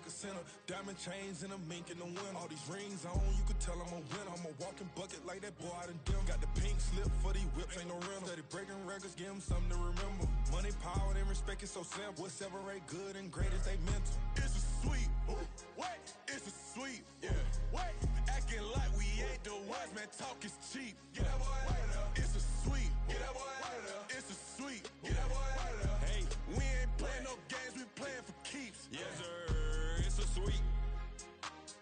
like a sinner. Diamond chains and a mink in the wind. All these rings on, you could tell I'm a winner. I'm a walking bucket like that boy out in Denver. Got the pink slip for these whips, ain't no rental. Steady breaking records, give them something to remember. Money, power, and respect is so simple. What separate good and great is they mental. It's a sweet, what? It's a sweet, yeah. What? Acting like we ain't the ones, man. Talk is cheap. Get that boy out of there. It's a sweet. Get that boy out of there. It's a sweet. Get that boy out of there. Hey, we ain't playing no games, we playing for keeps. Yes, sir. It's a sweet.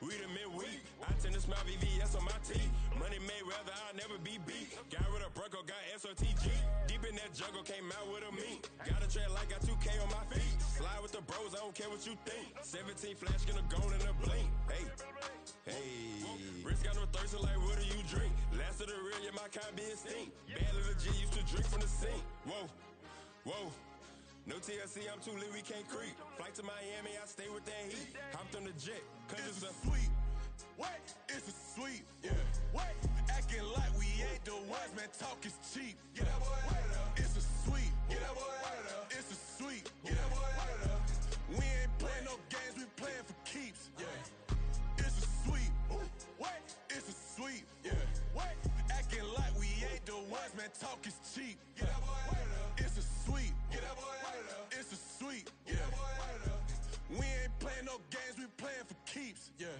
We the midweek. I tend to smile VVS on my teeth. Money made rather I'll never be beat. Got rid of Bronco, got SOTG. Deep in that jungle, came out with a meat. Got a tread like got 2K on my feet. Slide with the bros, I don't care what you think. 17 flash, gonna go in a blink. Hey, hey. Wrist got no thirst, like what do you drink? Last of the real, yeah, my kind be extinct. Bad little G used to drink from the sink. Whoa, whoa. No TLC, I'm too lit, we can't creep. Flight to Miami, I stay with that heat. Hopped on the jet, cause it's a sweet. What? It's a sweet. Yeah. What? Acting like we ain't the ones, man. Talk is cheap. Get that boy out of there. It's a sweet. Get that boy out of there. It's a sweet. Get that boy out of there. We ain't playing no games, we playing for keeps. Yeah. It's a sweet. What? It's a sweet. Yeah. What? Acting like we ain't the ones, man. Talk is cheap. Get that boy out of there. It's a sweet. Get that boy out of there. It's a sweet. Get that boy out of there. We ain't playing no games, we playing for keeps. Yeah.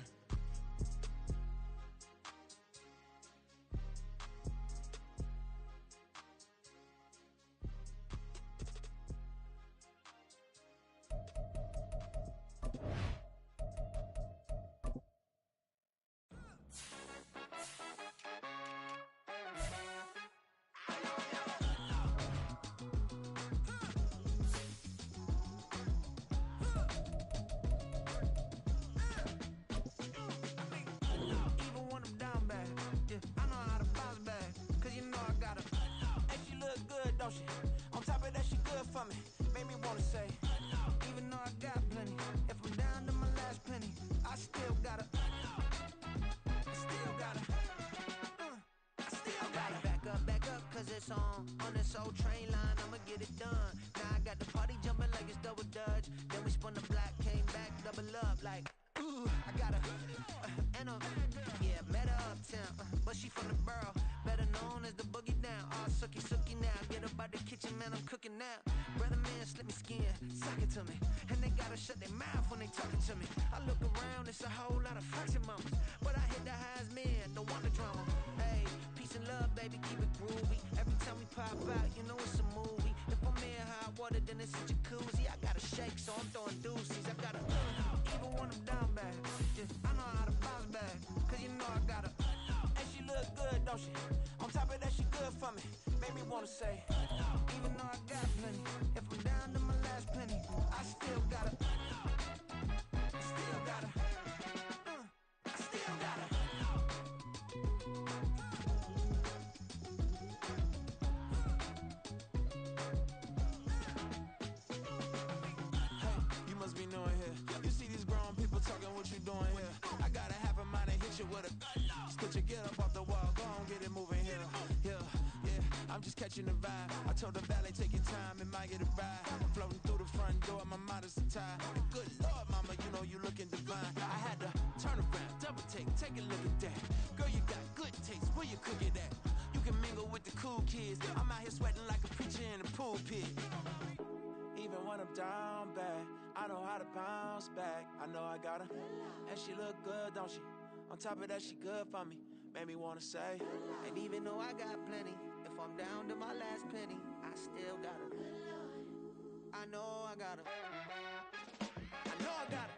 On top of that, she good for me. Made me wanna say, even though I got plenty, if I'm down to my last penny, I still gotta, I still gotta back up, cause it's on this old train line, I'ma get it done. Now I got the party jumping like it's double dutch. Then we spun the block, came back, double up like, ooh, I got a, yeah, met her uptown, but she from the borough, better known as the boogie down. All sookie now, get up out the kitchen, man, I'm cooking now. Brother man, slip me skin, suck it to me, and they gotta shut their mouth when they talking to me. I look around, it's a whole lot of flexing mamas, but I hit the highs, man, don't want the drama. Hey, peace and love, baby, keep it groovy. Every time we pop out, you know it's a movie. If I'm in hot water, then it's a jacuzzi. I gotta shake, so I'm throwing deuces. I gotta, even when I'm down bad, yeah, I know how to bounce back, cause you know I gotta. And she look good, don't she? On top of that, she good for me. Made me wanna say, even though I got plenty, if I'm down to my last penny, I still gotta, I still gotta, I still gotta. Hey, you must be new in here. You see these grown people talking, what you doing here? I got a half a mind to hit you with a could you get up off the wall, go on, get it moving here. Yeah, I'm just catching the vibe. I told the valet, take your time, it might get a ride. I'm floating through the front door, my mind is tied. Good Lord, mama, you know you looking divine. I had to turn around, double take a look at that. Girl, you got good taste, where you cook it at? You can mingle with the cool kids. I'm out here sweating like a preacher in the pulpit. Even when I'm down bad, I know how to bounce back. I know I got her, and she look good, don't she? On top of that, she good for me. Made me wanna say, and even though I got plenty, if I'm down to my last penny, I still gotta. I know I gotta. I know I gotta.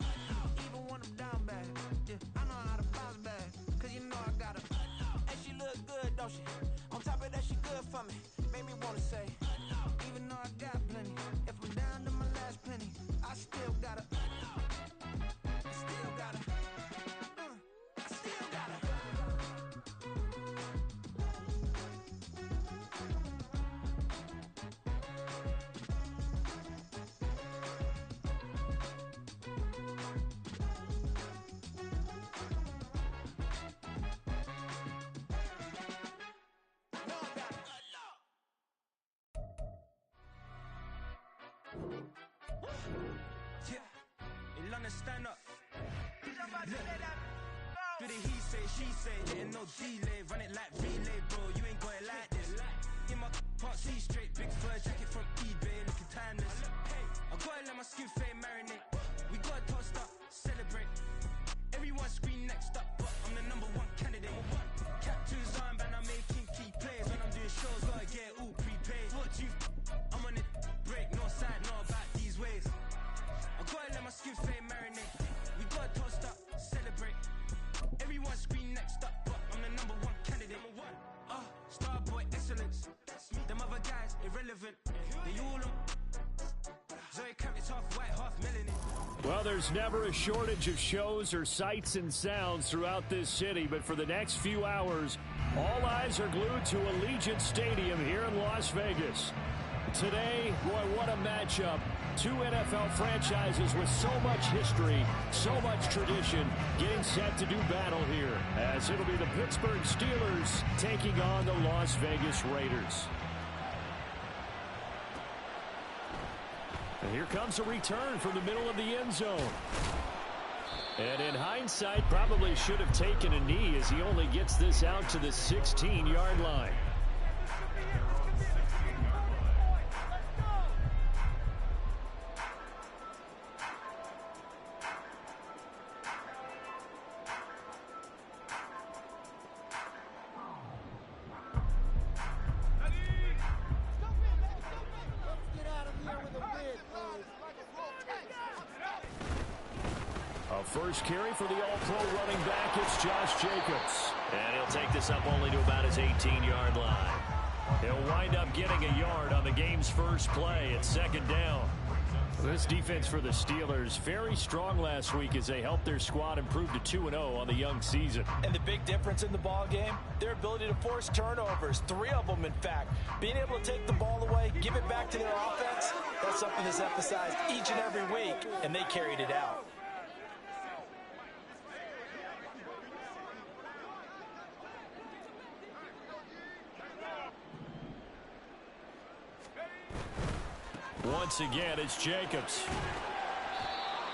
Even when I'm down bad, yeah, I know how to bounce back, cause you know I gotta. And she look good, don't she? On top of that, she good for me. Made me wanna say, even though I got plenty, if I'm down to my last penny, I still gotta. I still gotta. Yeah, in London, stand up. Do the he say, she say, getting no delay, run it like relay, bro, you ain't got it like this. In my can't see straight, big fur jacket from eBay, looking timeless. I gotta let my skin fade marinate. We gotta toast up, celebrate. Everyone scream next up, but I'm the #1 candidate. Captain's armband, I'm making key plays. When I'm doing shows, gotta get all prepaid. What you, I'm on it, break, no side, no about these ways. I gotta let my skin fade marinate. We gotta toast up, celebrate. Everyone scream next up, but I'm the #1 candidate. Starboy excellence. Them other guys irrelevant. They all on. Zoe Kravitz half white, half melanin. Well, there's never a shortage of shows or sights and sounds throughout this city, but for the next few hours, all eyes are glued to Allegiant Stadium here in Las Vegas. Today, boy, what a matchup. Two NFL franchises with so much history, so much tradition, getting set to do battle here, as it'll be the Pittsburgh Steelers taking on the Las Vegas Raiders. And here comes a return from the middle of the end zone. And in hindsight, probably should have taken a knee as he only gets this out to the 16-yard line. First carry for the all-pro running back, it's Josh Jacobs. And he'll take this up only to about his 18-yard line. He'll wind up getting a yard on the game's first play at second down. This defense for the Steelers, very strong last week as they helped their squad improve to 2-0 on the young season. And the big difference in the ball game, their ability to force turnovers, 3 of them in fact. Being able to take the ball away, give it back to their offense, that's something that's emphasized each and every week, and they carried it out. Once again, it's Jacobs.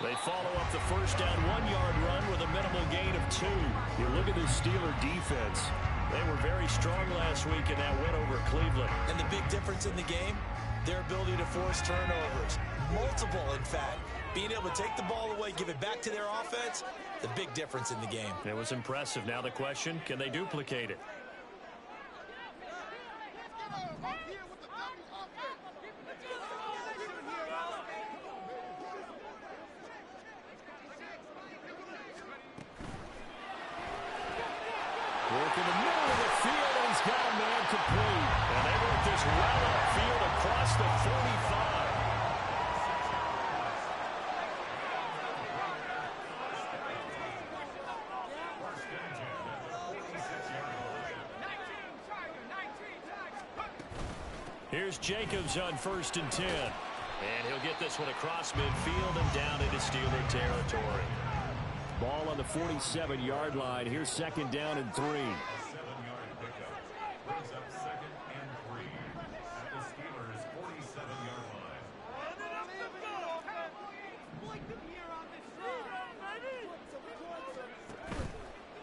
They follow up the first down 1-yard run with a minimal gain of 2. You look at this Steeler defense. They were very strong last week in that win over Cleveland. And the big difference in the game, their ability to force turnovers. Multiple, in fact. Being able to take the ball away, give it back to their offense, the big difference in the game. It was impressive. Now the question, can they duplicate it? Work in the middle of the field, and he's got a man complete. And they work this well upfield across the 45. Here's Jacobs on 1st and 10. And he'll get this one across midfield and down into Steeler territory. Ball on the 47-yard line. Here's 2nd down and 3. 7-yard pickup. Brings up 2nd and 3 at the Steelers' 47-yard line.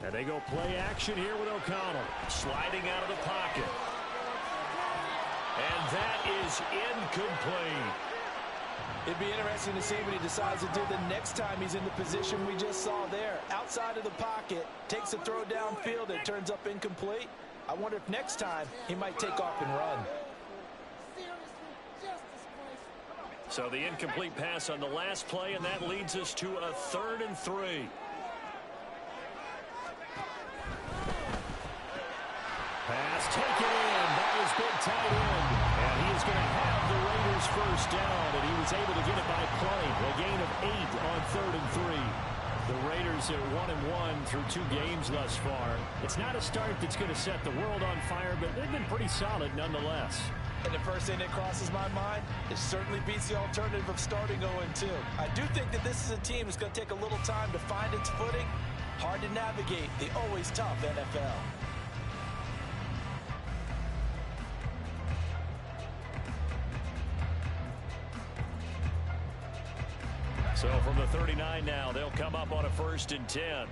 And they go play action here with O'Connell. Sliding out of the pocket. And that is incomplete. It'd be interesting to see what he decides to do the next time he's in the position we just saw there. Outside of the pocket, takes a throw downfield, it turns up incomplete. I wonder if next time he might take off and run. So the incomplete pass on the last play, and that leads us to a 3rd and 3. Pass taken in by his big tight end. And he is going to have the Raiders first down, and he was able to get it by play. A gain of 8 on 3rd and 3. The Raiders are 1-1 through 2 games thus far. It's not a start that's going to set the world on fire, but they've been pretty solid nonetheless. And the first thing that crosses my mind, it certainly beats the alternative of starting 0-2. I do think that this is a team that's going to take a little time to find its footing. Hard to navigate the always tough NFL. So from the 39 now, they'll come up on a 1st and 10.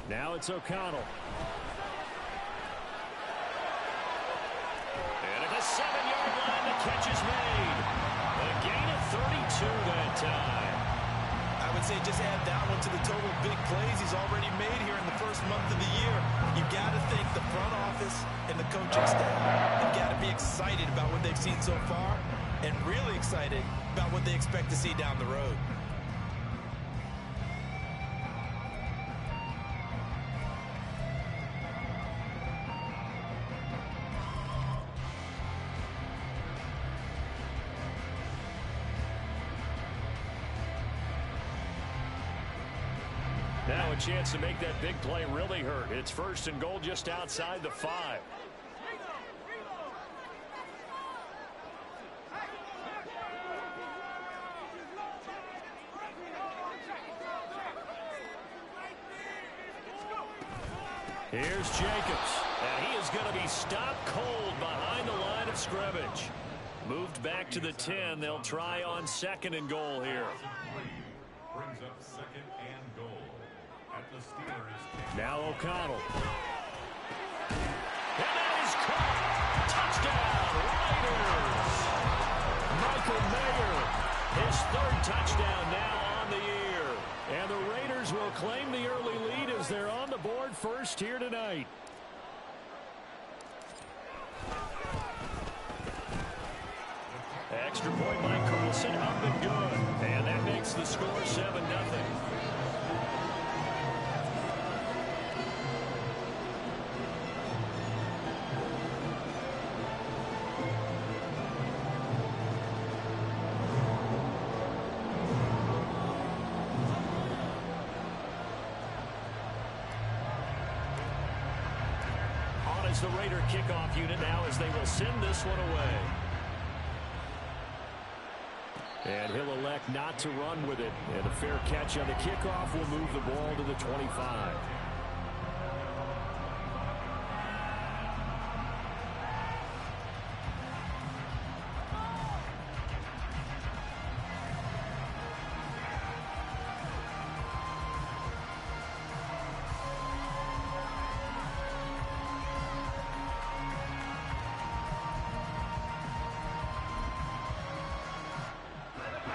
Now it's O'Connell. And at the 7-yard line, the catch is made. A gain of 32 that time. I would say just add that one to the total big plays he's already made here in the first month of the year. You've got to think the front office and the coaching staff have got to be excited about what they've seen so far and really excited about what they expect to see down the road. Now a chance to make that big play really hurt. It's 1st and goal just outside the 5. Here's Jacobs, and he is going to be stopped cold behind the line of scrimmage. Moved back to the 10. They'll try on 2nd and goal here. Brings up 2nd and goal at the Steelers 10. Now O'Connell. And that is caught. Touchdown, Raiders. Michael Mayer, his 3rd touchdown now on the year. And the Raiders will claim the early lead as they're on the board first here tonight. Extra point by Carlson, up and good. And that makes the score 7-0. On is the Raider kickoff unit now as they will send this one away. And he'll elect not to run with it. And a fair catch on the kickoff will move the ball to the 25.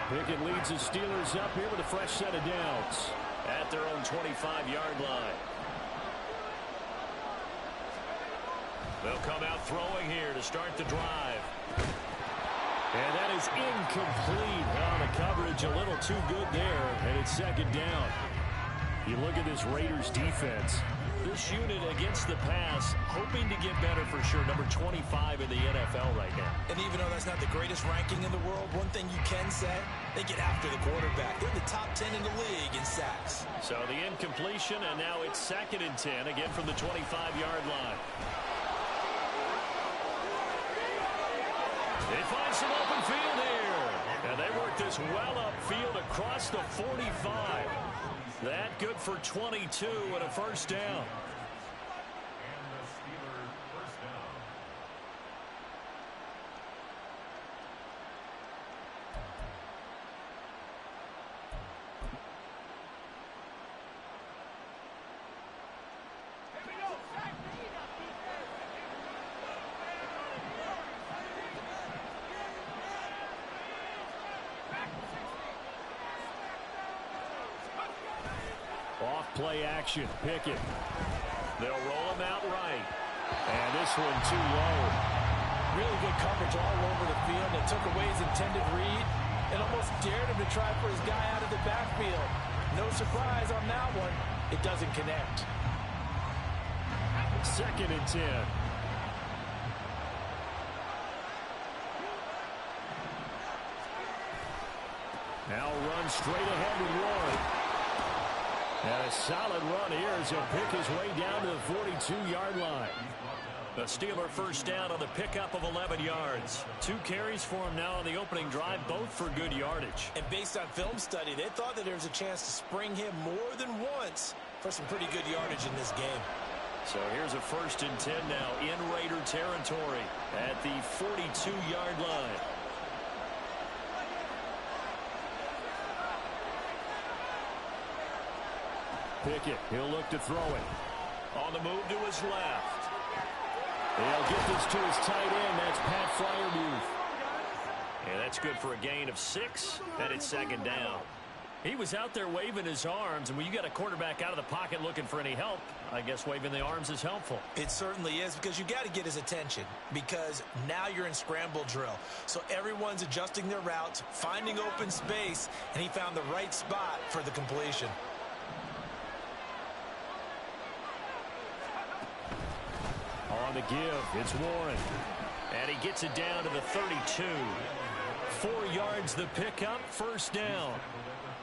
Pickett leads the Steelers up here with a fresh set of downs at their own 25-yard line. They'll come out throwing here to start the drive. And that is incomplete. Oh, the coverage a little too good there, and it's 2nd down. You look at this Raiders defense. This unit against the pass, hoping to get better for sure. Number 25 in the NFL right now. And even though that's not the greatest ranking in the world, one thing you can say, they get after the quarterback. They're in the top 10 in the league in sacks. So the incompletion, and now it's 2nd and 10, again from the 25-yard line. They find some open field here. And they work this well upfield across the 45. That good for 22 and a 1st down. And the Steelers 1st down. Off play action, Pickett. They'll roll him out right. And this one too low. Really good coverage all over the field. They took away his intended read and almost dared him to try for his guy out of the backfield. No surprise on that one. It doesn't connect. 2nd and 10. Now run straight ahead with Ward. And a solid run here as he'll pick his way down to the 42-yard line. The Steeler 1st down on the pickup of 11 yards. 2 carries for him now on the opening drive, both for good yardage. And based on film study, they thought that there was a chance to spring him more than once for some pretty good yardage in this game. So here's a 1st and 10 now in Raider territory at the 42-yard line. Pickett, he'll look to throw it. On the move to his left. They'll get this to his tight end. That's Pat Freiermuth. And that's good for a gain of 6, and it's 2nd down. He was out there waving his arms, and when you got a quarterback out of the pocket looking for any help, I guess waving the arms is helpful. It certainly is, because you got to get his attention, because now you're in scramble drill. So everyone's adjusting their routes, finding open space, and he found the right spot for the completion. On the give, it's Warren. And he gets it down to the 32. 4 yards the pickup, 1st down.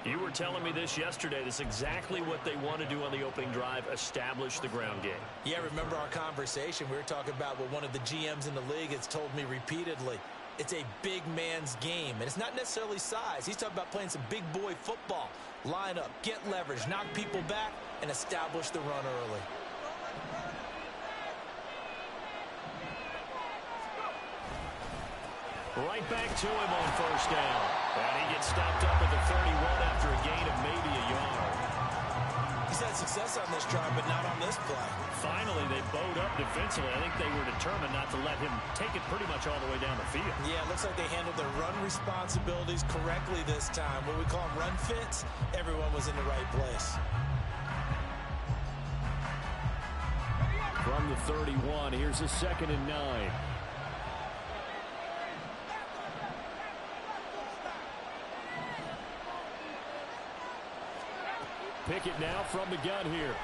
You were telling me this yesterday. This is exactly what they want to do on the opening drive, establish the ground game. Yeah, remember our conversation. We were talking about what one of the GMs in the league has told me repeatedly. It's a big man's game, and it's not necessarily size. He's talking about playing some big boy football. Line up, get leverage, knock people back, and establish the run early. Right back to him on 1st down. And he gets stopped up at the 31 after a gain of maybe a yard. He's had success on this drive, but not on this play. Finally, they bowed up defensively. I think they were determined not to let him take it pretty much all the way down the field. Yeah, it looks like they handled their run responsibilities correctly this time. What we call them run fits, everyone was in the right place. From the 31, here's a 2nd and 9. Pickett now from the gun here.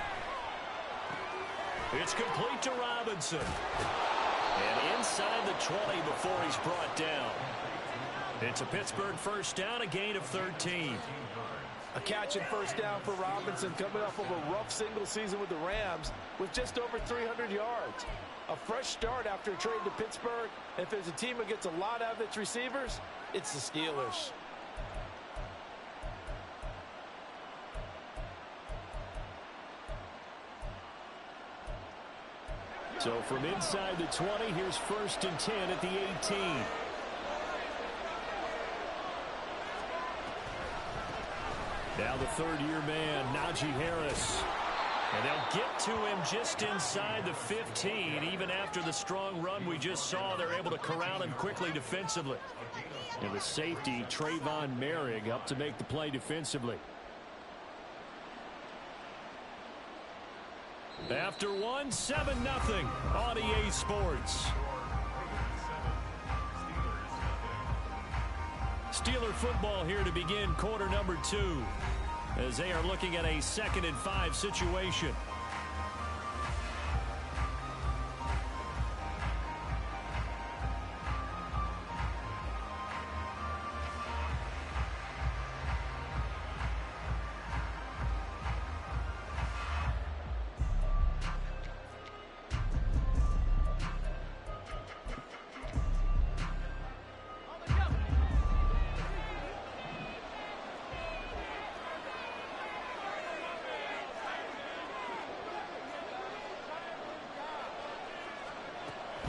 It's complete to Robinson. And inside the 20 before he's brought down. It's a Pittsburgh 1st down, a gain of 13. A catch and 1st down for Robinson, coming off of a rough single season with the Rams with just over 300 yards. A fresh start after a trade to Pittsburgh. If there's a team that gets a lot out of its receivers, it's the Steelers. So from inside the 20, here's 1st and 10 at the 18. Now the 3rd-year man, Najee Harris. And they'll get to him just inside the 15. Even after the strong run we just saw, they're able to corral him quickly defensively. And the safety, Trayvon Merrick, up to make the play defensively. After 1, 7-0 on EA Sports. Steeler football here to begin quarter number 2 as they are looking at a 2nd and 5 situation.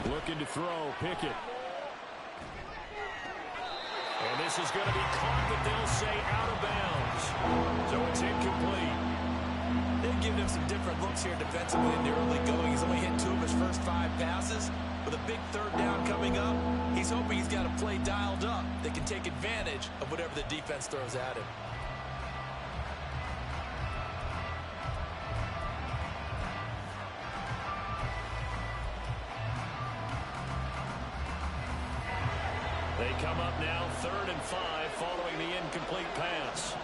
Looking to throw, Pickett. And this is going to be caught, but they'll say out of bounds. So it's incomplete. They've given him some different looks here defensively in the early going. He's only hit 2 of his first 5 passes. With a big 3rd down coming up, he's hoping he's got a play dialed up that can take advantage of whatever the defense throws at him. They come up now 3rd and 5 following the incomplete pass.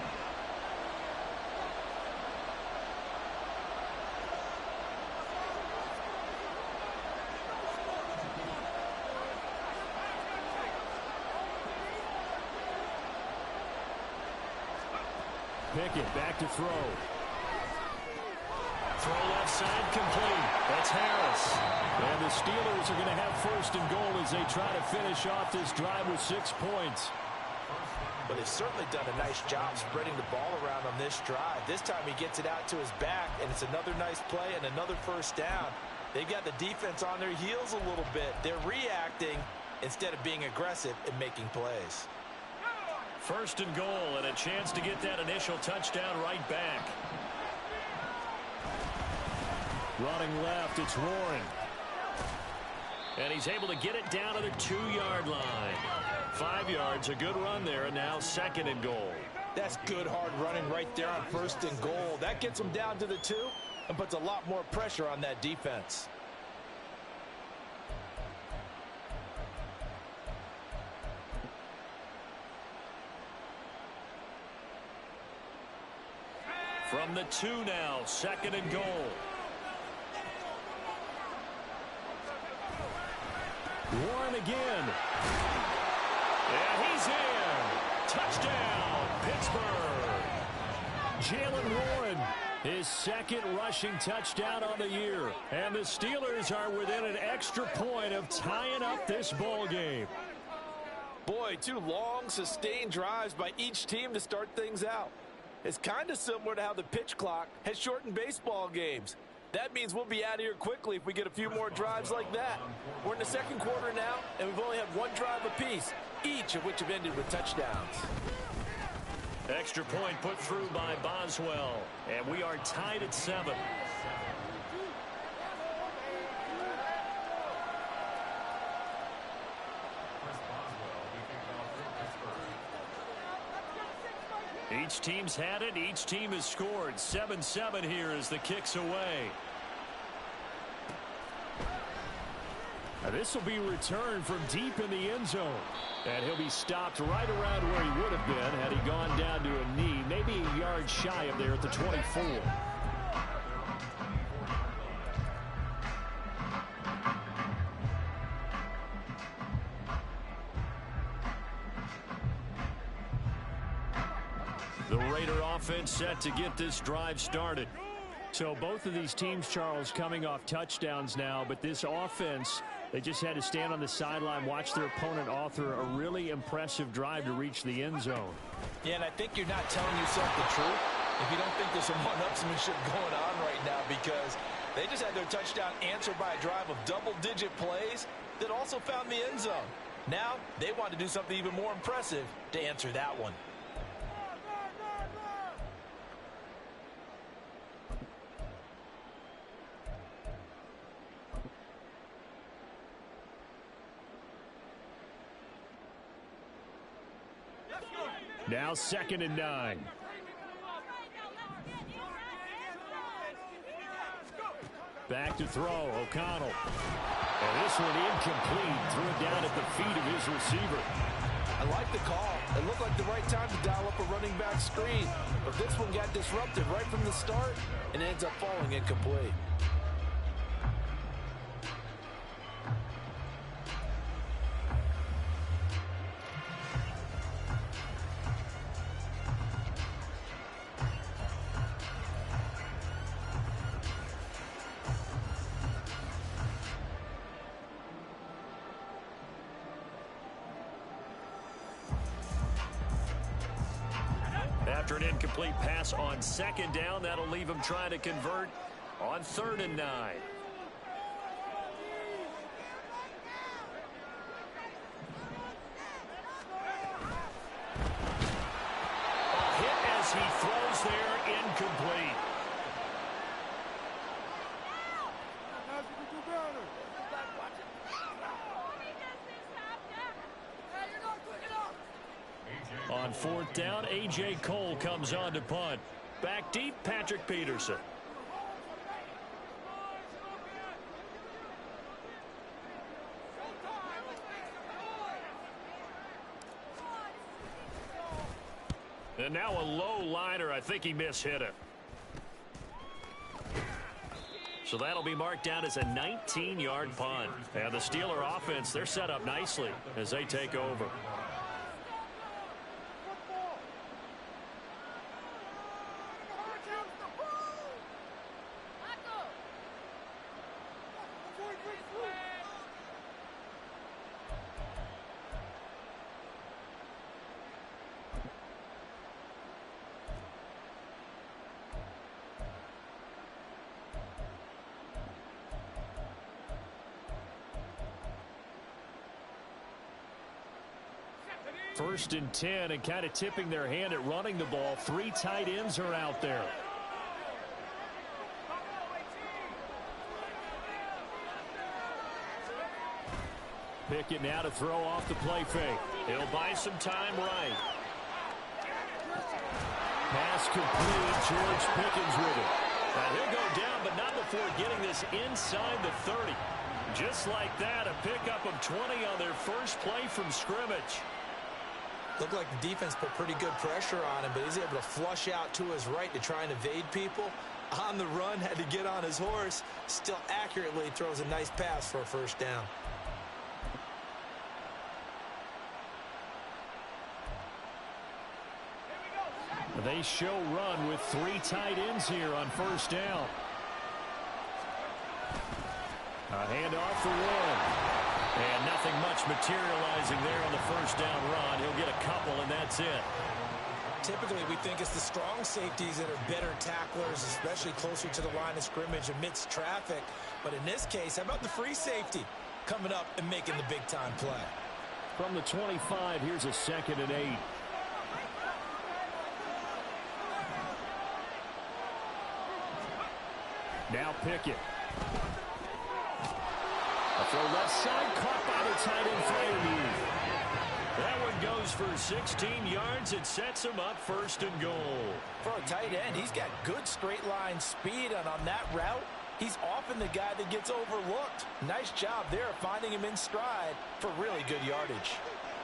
Pickett back to throw. Throw left side complete. That's Harris. And the Steelers are going to have 1st and goal as they try to finish off this drive with 6 points. but they've certainly done a nice job spreading the ball around on this drive. This time he gets it out to his back, and it's another nice play and another first down. They've got the defense on their heels a little bit. They're reacting instead of being aggressive and making plays. First and goal, and a chance to get that initial touchdown right back. Running left, it's Warren. And he's able to get it down to the 2-yard line. 5 yards, a good run there, and now second and goal. That's good hard running right there on first and goal. That gets them down to the 2 and puts a lot more pressure on that defense. From the 2 now, second and goal. Warren again. And he's in. Touchdown, Pittsburgh. Jalen Warren, his second rushing touchdown on the year. And the Steelers are within an extra point of tying up this ball game. Boy, 2 long, sustained drives by each team to start things out. It's kind of similar to how the pitch clock has shortened baseball games. That means we'll be out of here quickly if we get a few more drives like that. We're in the second quarter now, and we've only had 1 drive apiece, each of which have ended with touchdowns. Extra point put through by Boswell, and we are tied at 7. Each team's had it. Each team has scored. 7-7 here as the kick's away. Now this will be returned from deep in the end zone. And he'll be stopped right around where he would have been had he gone down to a knee. Maybe a yard shy of there at the 24. The Raider offense set to get this drive started. So both of these teams, Charles, coming off touchdowns now, but this offense, they just had to stand on the sideline, watch their opponent author a really impressive drive to reach the end zone. Yeah, and I think you're not telling yourself the truth if you don't think there's some one-upsmanship going on right now, because they just had their touchdown answered by a drive of double-digit plays that also found the end zone. Now they want to do something even more impressive to answer that one. Now 2nd and 9. Back to throw, O'Connell. And this one incomplete. Threw it down at the feet of his receiver. I like the call. It looked like the right time to dial up a running back screen. But this one got disrupted right from the start and ends up falling incomplete. After an incomplete pass on 2nd down, that'll leave him trying to convert on 3rd and 9. A hit as he throws there, incomplete. On 4th down, A.J. Cole comes on to punt. Back deep, Patrick Peterson. And now a low liner. I think he mishit it. So that'll be marked down as a 19-yard punt. And the Steeler offense, they're set up nicely as they take over. 1st and 10, and kind of tipping their hand at running the ball. 3 tight ends are out there. Pickett now to throw off the play fake. He'll buy some time right. Pass complete. George Pickens with it. Now he'll go down, but not before getting this inside the 30. Just like that, a pickup of 20 on their first play from scrimmage. Looked like the defense put pretty good pressure on him, but he's able to flush out to his right to try and evade people. On the run, had to get on his horse. Still accurately throws a nice pass for a first down. They show run with 3 tight ends here on first down. A handoff for Warren. And nothing much materializing there on the first down run. He'll get a couple, and that's it. Typically, we think it's the strong safeties that are better tacklers, especially closer to the line of scrimmage amidst traffic. But in this case, how about the free safety coming up and making the big-time play? From the 25, here's a 2nd and 8. Now Pickett. A throw left side, caught by the tight end Freiermuth. That one goes for 16 yards. It sets him up 1st and goal. For a tight end, he's got good straight line speed, and on that route, he's often the guy that gets overlooked. Nice job there finding him in stride for really good yardage.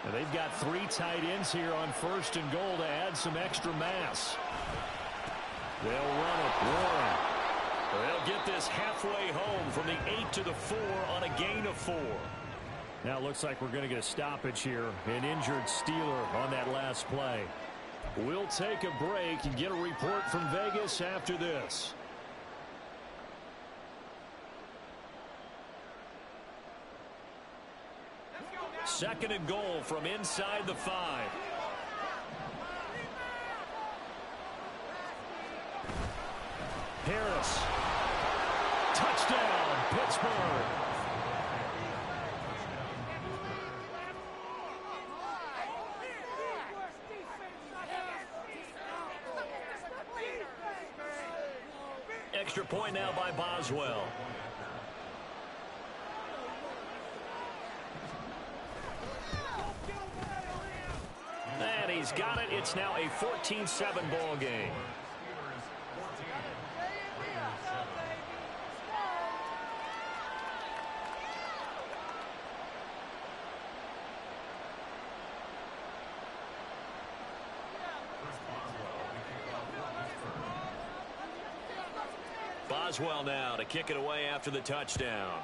Now they've got 3 tight ends here on 1st and goal to add some extra mass. They'll run it. Warren. They'll get this halfway home from the 8 to the 4 on a gain of 4. Now it looks like we're going to get a stoppage here. An injured Steeler on that last play. We'll take a break and get a report from Vegas after this. Second and goal from inside the 5. Harris. Touchdown, Pittsburgh. Extra point now by Boswell. And he's got it. It's now a 14-7 ball game. Boswell now to kick it away after the touchdown.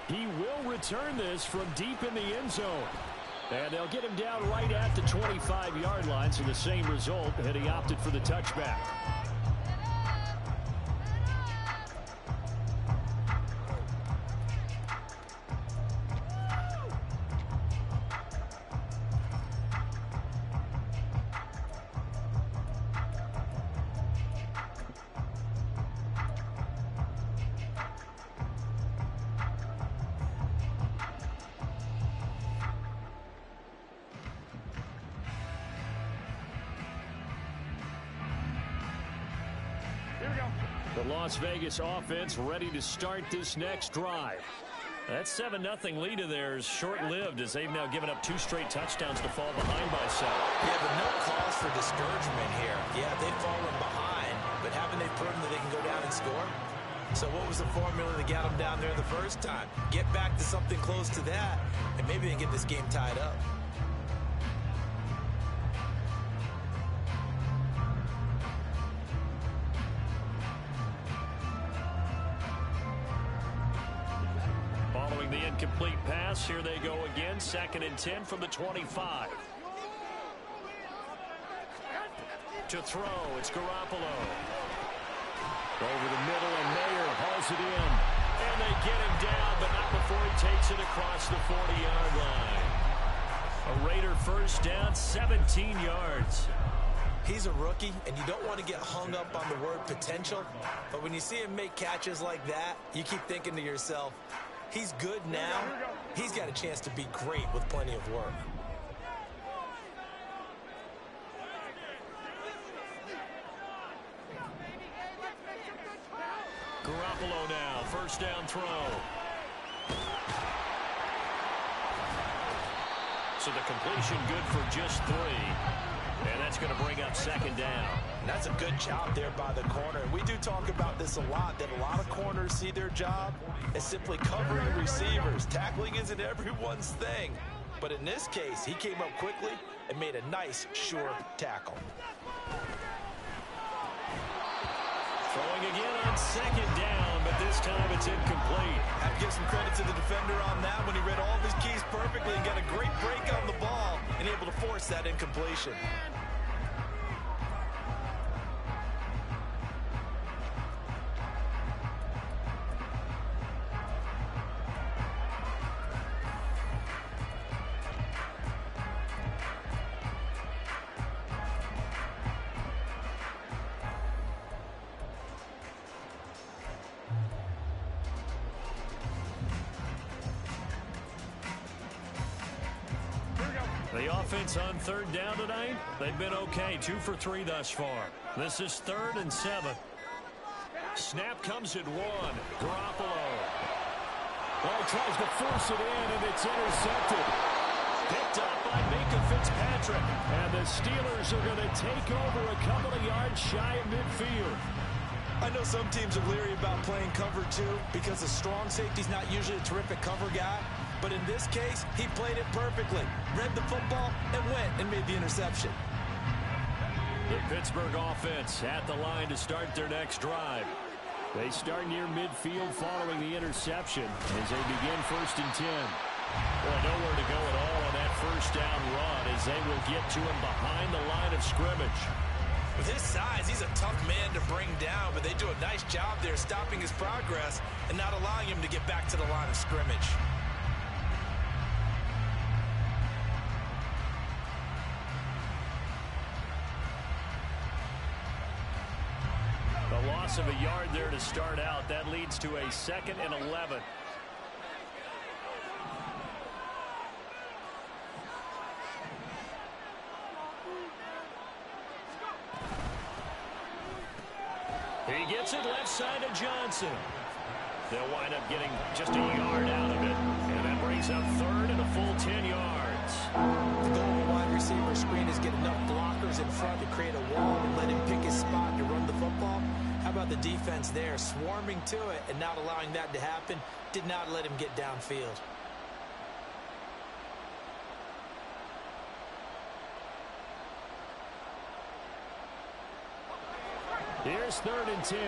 He will return this from deep in the end zone. And they'll get him down right at the 25-yard line, so the same result, and he opted for the touchback. The Las Vegas offense ready to start this next drive. That 7-0 lead of theirs short-lived as they've now given up 2 straight touchdowns to fall behind by 7. Yeah, but no cause for discouragement here. Yeah, they've fallen behind, but haven't they proven that they can go down and score? So what was the formula that got them down there the first time? Get back to something close to that, and maybe they can get this game tied up. The incomplete pass. Here they go again. 2nd and 10 from the 25. To throw, it's Garoppolo. Over the middle, and Mayer hauls it in. And they get him down, but not before he takes it across the 40-yard line. A Raider first down, 17 yards. He's a rookie, and you don't want to get hung up on the word potential. But when you see him make catches like that, you keep thinking to yourself, He's good now. He's got a chance to be great with plenty of work. Garoppolo now, first down throw. So the completion good for just 3. And that's going to bring up second down. That's a good job there by the corner. We do talk about this a lot, that a lot of corners see their job as simply covering receivers. Tackling isn't everyone's thing. But in this case, he came up quickly and made a nice, sure tackle. Throwing again on second down, but this time it's incomplete. I have to give some credit to the defender on that when he read all of his keys perfectly and got a great break on the ball and able to force that incompletion. The offense on third down tonight, they've been okay, 2 for 3 thus far. This is 3rd and 7. Snap comes at 1. Garoppolo. Oh, tries to force it in, and it's intercepted. Picked up by Minka Fitzpatrick. And the Steelers are going to take over a couple of yards shy of midfield. I know some teams are leery about playing cover 2 because a strong safety's not usually a terrific cover guy. But in this case, he played it perfectly. Read the football and went and made the interception. The Pittsburgh offense at the line to start their next drive. They start near midfield following the interception as they begin 1st and 10. Boy, nowhere to go at all on that first down run as they will get to him behind the line of scrimmage. With his size, he's a tough man to bring down, but they do a nice job there stopping his progress and not allowing him to get back to the line of scrimmage. A loss of a yard there to start out. That leads to a 2nd and 11. He gets it left side of Johnson. They'll wind up getting just a yard out of it. And that brings up 3rd and a full 10 yards. The goal of a wide receiver screen is get enough blockers in front to create a wall and let him pick his spot to run the football. How about the defense there, swarming to it and not allowing that to happen? Did not let him get downfield. Here's 3rd and 10.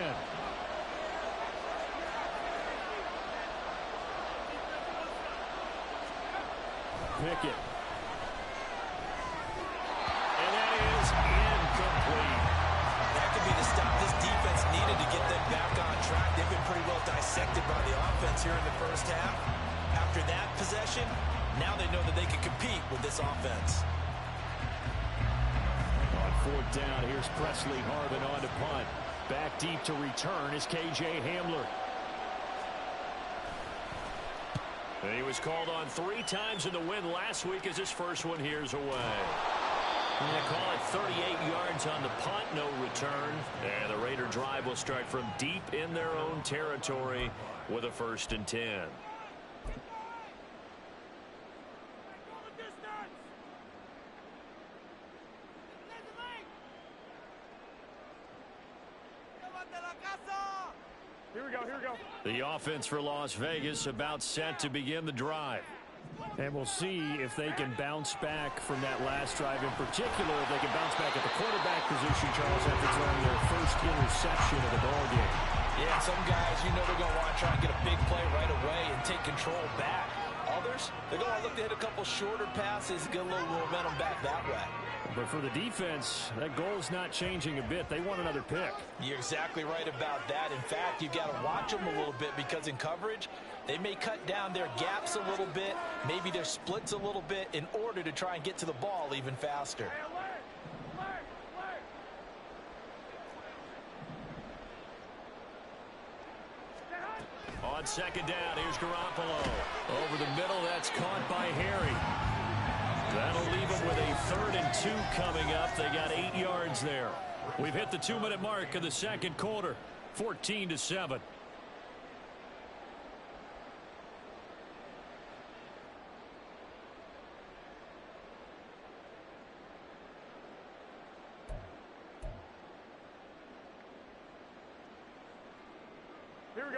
Pickett. And that is incomplete. That could be the stop this defense needed to get them back on track. They've been pretty well dissected by the offense here in the first half. After that possession, now they know that they can compete with this offense. On 4th down, here's Presley Harvin on to punt. Back deep to return is K.J. Hamler. He was called on 3 times in the win last week as his first one here's away. And they call it 38 yards on the punt, no return. And the Raider drive will start from deep in their own territory with a 1st and 10. Here we go. The offense for Las Vegas about set to begin the drive. And we'll see if they can bounce back from that last drive. In particular, if they can bounce back at the quarterback position, Charles, after throwing their first interception of the ball game. Yeah, some guys, you know they're going to want to try and get a big play right away and take control back. Others, they're going to look to hit a couple shorter passes and get a little momentum back that way. But for the defense, that goal's not changing a bit. They want another pick. You're exactly right about that. In fact, you've got to watch them a little bit because in coverage, they may cut down their gaps a little bit, maybe their splits a little bit in order to try and get to the ball even faster. On second down, here's Garoppolo. Over the middle, that's caught by Harry. That'll leave them with a 3rd and 2 coming up. They got 8 yards there. We've hit the 2-minute mark of the second quarter. 14-7.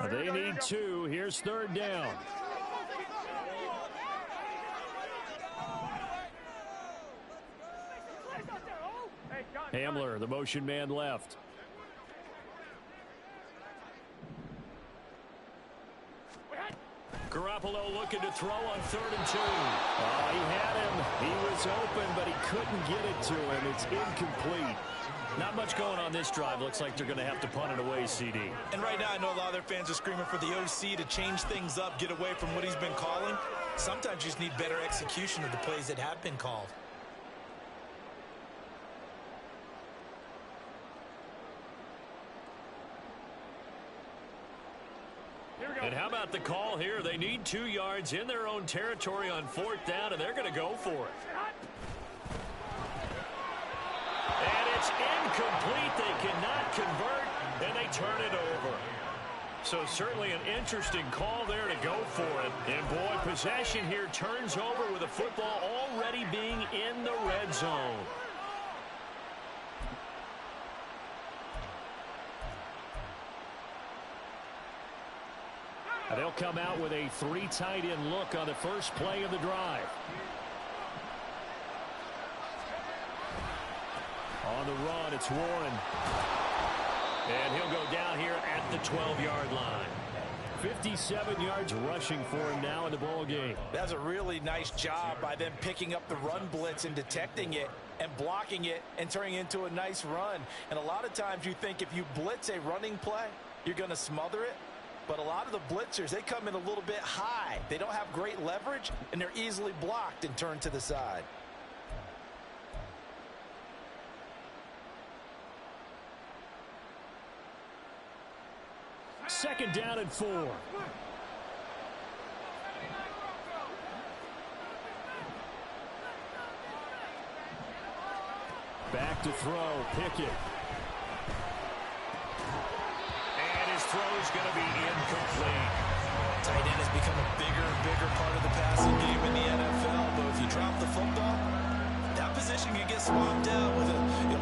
They need 2. Here's 3rd down. Hamler, the motion man left. Garoppolo looking to throw on 3rd and 2. Oh, he had him. He was open, but he couldn't get it to him. It's incomplete. Not much going on this drive. Looks like they're going to have to punt it away, CD. And right now, I know a lot of their fans are screaming for the OC to change things up, get away from what he's been calling. Sometimes you just need better execution of the plays that have been called. And how about the call here? They need 2 yards in their own territory on 4th down, and they're going to go for it. And it's incomplete. They cannot convert, and they turn it over. So certainly an interesting call there to go for it. And boy, possession here turns over with the football already being in the red zone. They'll come out with a 3 tight end look on the first play of the drive. On the run, it's Warren. And he'll go down here at the 12-yard line. 57 yards rushing for him now in the ball game. That's a really nice job by them picking up the run blitz and detecting it and blocking it and turning it into a nice run. And a lot of times you think if you blitz a running play, you're going to smother it. But a lot of the blitzers, they come in a little bit high. They don't have great leverage, and they're easily blocked and turned to the side. Second down and 4. Back to throw, Pickett. And his throw is going to be incomplete. Tight end has become a bigger and bigger part of the passing game in the NFL. But if you drop the football, that position can get swapped out with a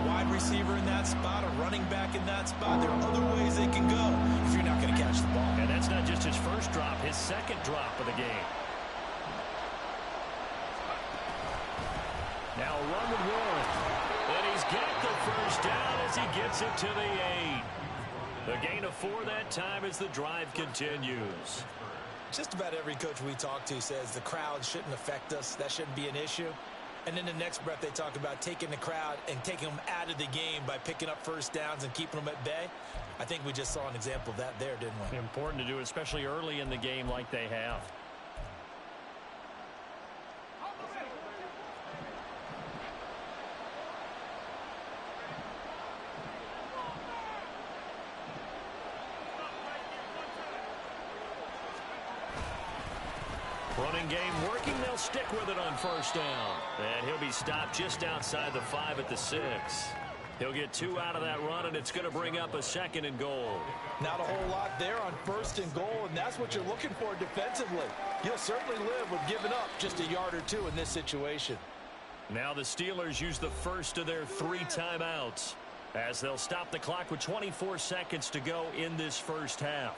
wide receiver in that spot, a running back in that spot. There are other ways they can go if you're not going to catch the ball. And that's not just his first drop, his second drop of the game. Now a run with Warren. And he's got the first down as he gets it to the 8. The gain of 4 that time as the drive continues. Just about every coach we talk to says the crowd shouldn't affect us. That shouldn't be an issue. And then the next breath they talk about taking the crowd and taking them out of the game by picking up first downs and keeping them at bay. I think we just saw an example of that there, didn't we? Important to do, especially early in the game like they have. Running game working. They'll stick with it on first down. And he'll be stopped just outside the 5 at the 6. He'll get 2 out of that run, and it's going to bring up a 2nd and goal. Not a whole lot there on 1st and goal, and that's what you're looking for defensively. You'll certainly live with giving up just a yard or 2 in this situation. Now the Steelers use the first of their 3 timeouts as they'll stop the clock with 24 seconds to go in this first half.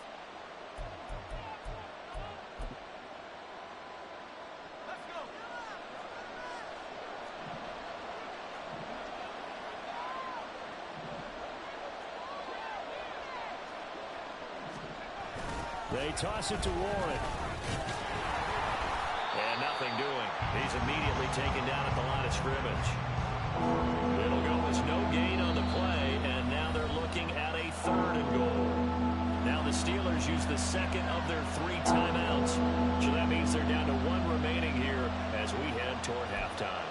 They toss it to Warren. And nothing doing. He's immediately taken down at the line of scrimmage. It'll go as no gain on the play, and now they're looking at a 3rd and goal. Now the Steelers use the second of their 3 timeouts. So that means they're down to 1 remaining here as we head toward halftime.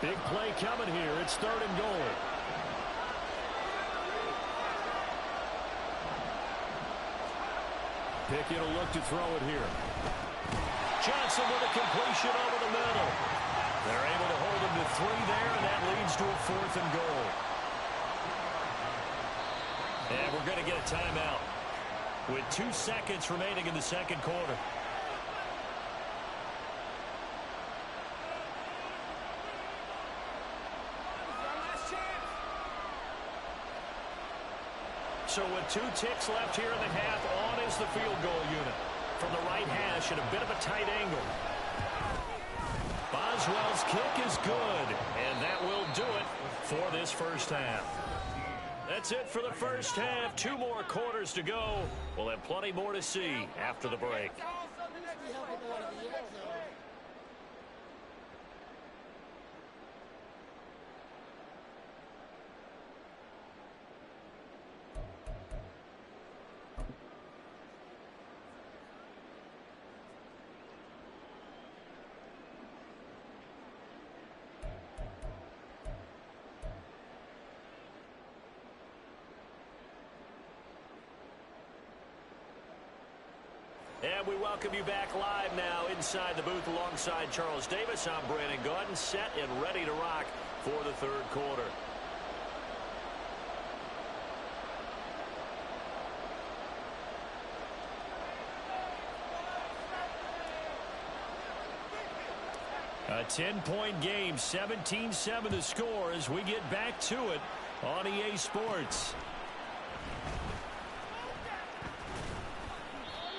Big play coming here. It's 3rd and goal. Pickett will look to throw it here. Johnson with a completion over the middle. They're able to hold him to 3 there, and that leads to a 4th and goal. And we're going to get a timeout with 2 seconds remaining in the second quarter. So with 2 ticks left here in the half, on is the field goal unit. From the right hash at a bit of a tight angle. Boswell's kick is good, and that will do it for this first half. That's it for the first half. 2 more quarters to go. We'll have plenty more to see after the break. And we welcome you back live now inside the booth alongside Charles Davis. I'm Brandon Gaudin, set and ready to rock for the third quarter. A 10-point game, 17-7 the score as we get back to it on EA Sports.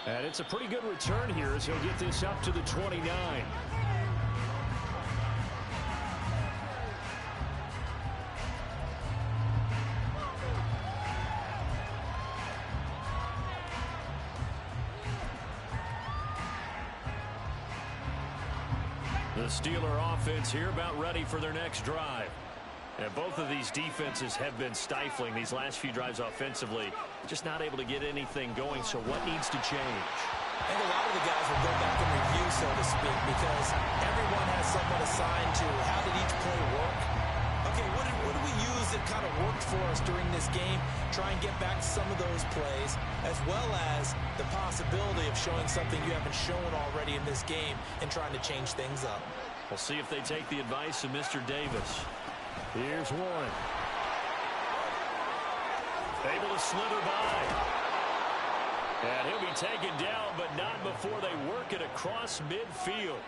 And it's a pretty good return here as he'll get this up to the 29. The Steeler offense here about ready for their next drive. And both of these defenses have been stifling these last few drives offensively. Just not able to get anything going, so what needs to change? I think a lot of the guys will go back and review, so to speak, because everyone has someone assigned to how did each play work. Okay, what did we use that kind of worked for us during this game? Try and get back to some of those plays, as well as the possibility of showing something you haven't shown already in this game and trying to change things up. We'll see if they take the advice of Mr. Davis. Here's one. Able to slither by. And he'll be taken down, but not before they work it across midfield.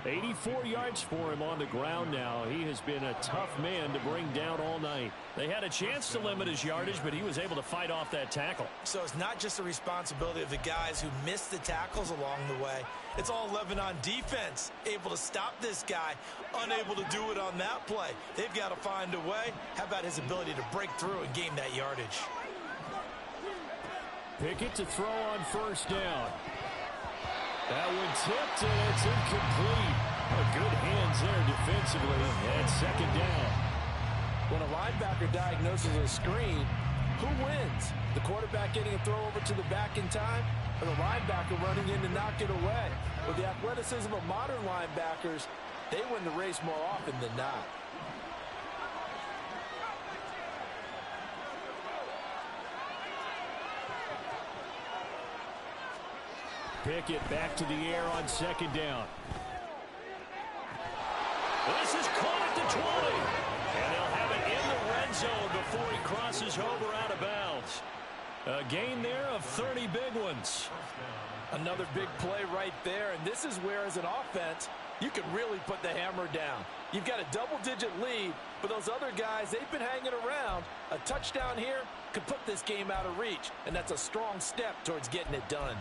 84 yards for him on the ground now. He has been a tough man to bring down all night. They had a chance to limit his yardage, but he was able to fight off that tackle. So it's not just the responsibility of the guys who missed the tackles along the way. It's all 11 on defense, able to stop this guy, unable to do it on that play. They've got to find a way. How about his ability to break through and gain that yardage? Pickett to throw on first down. That one tipped, and it's incomplete. Good hands there defensively, and second down. When a linebacker diagnoses a screen, who wins? The quarterback getting a throw over to the back in time, or the linebacker running in to knock it away? With the athleticism of modern linebackers, they win the race more often than not. Pickett back to the air on second down. This is caught at the 20. And they'll have it in the red zone before he crosses over out of bounds. A gain there of 30 big ones. Another big play right there, and this is where, as an offense, you can really put the hammer down. You've got a double-digit lead, but those other guys, they've been hanging around. A touchdown here could put this game out of reach, and that's a strong step towards getting it done.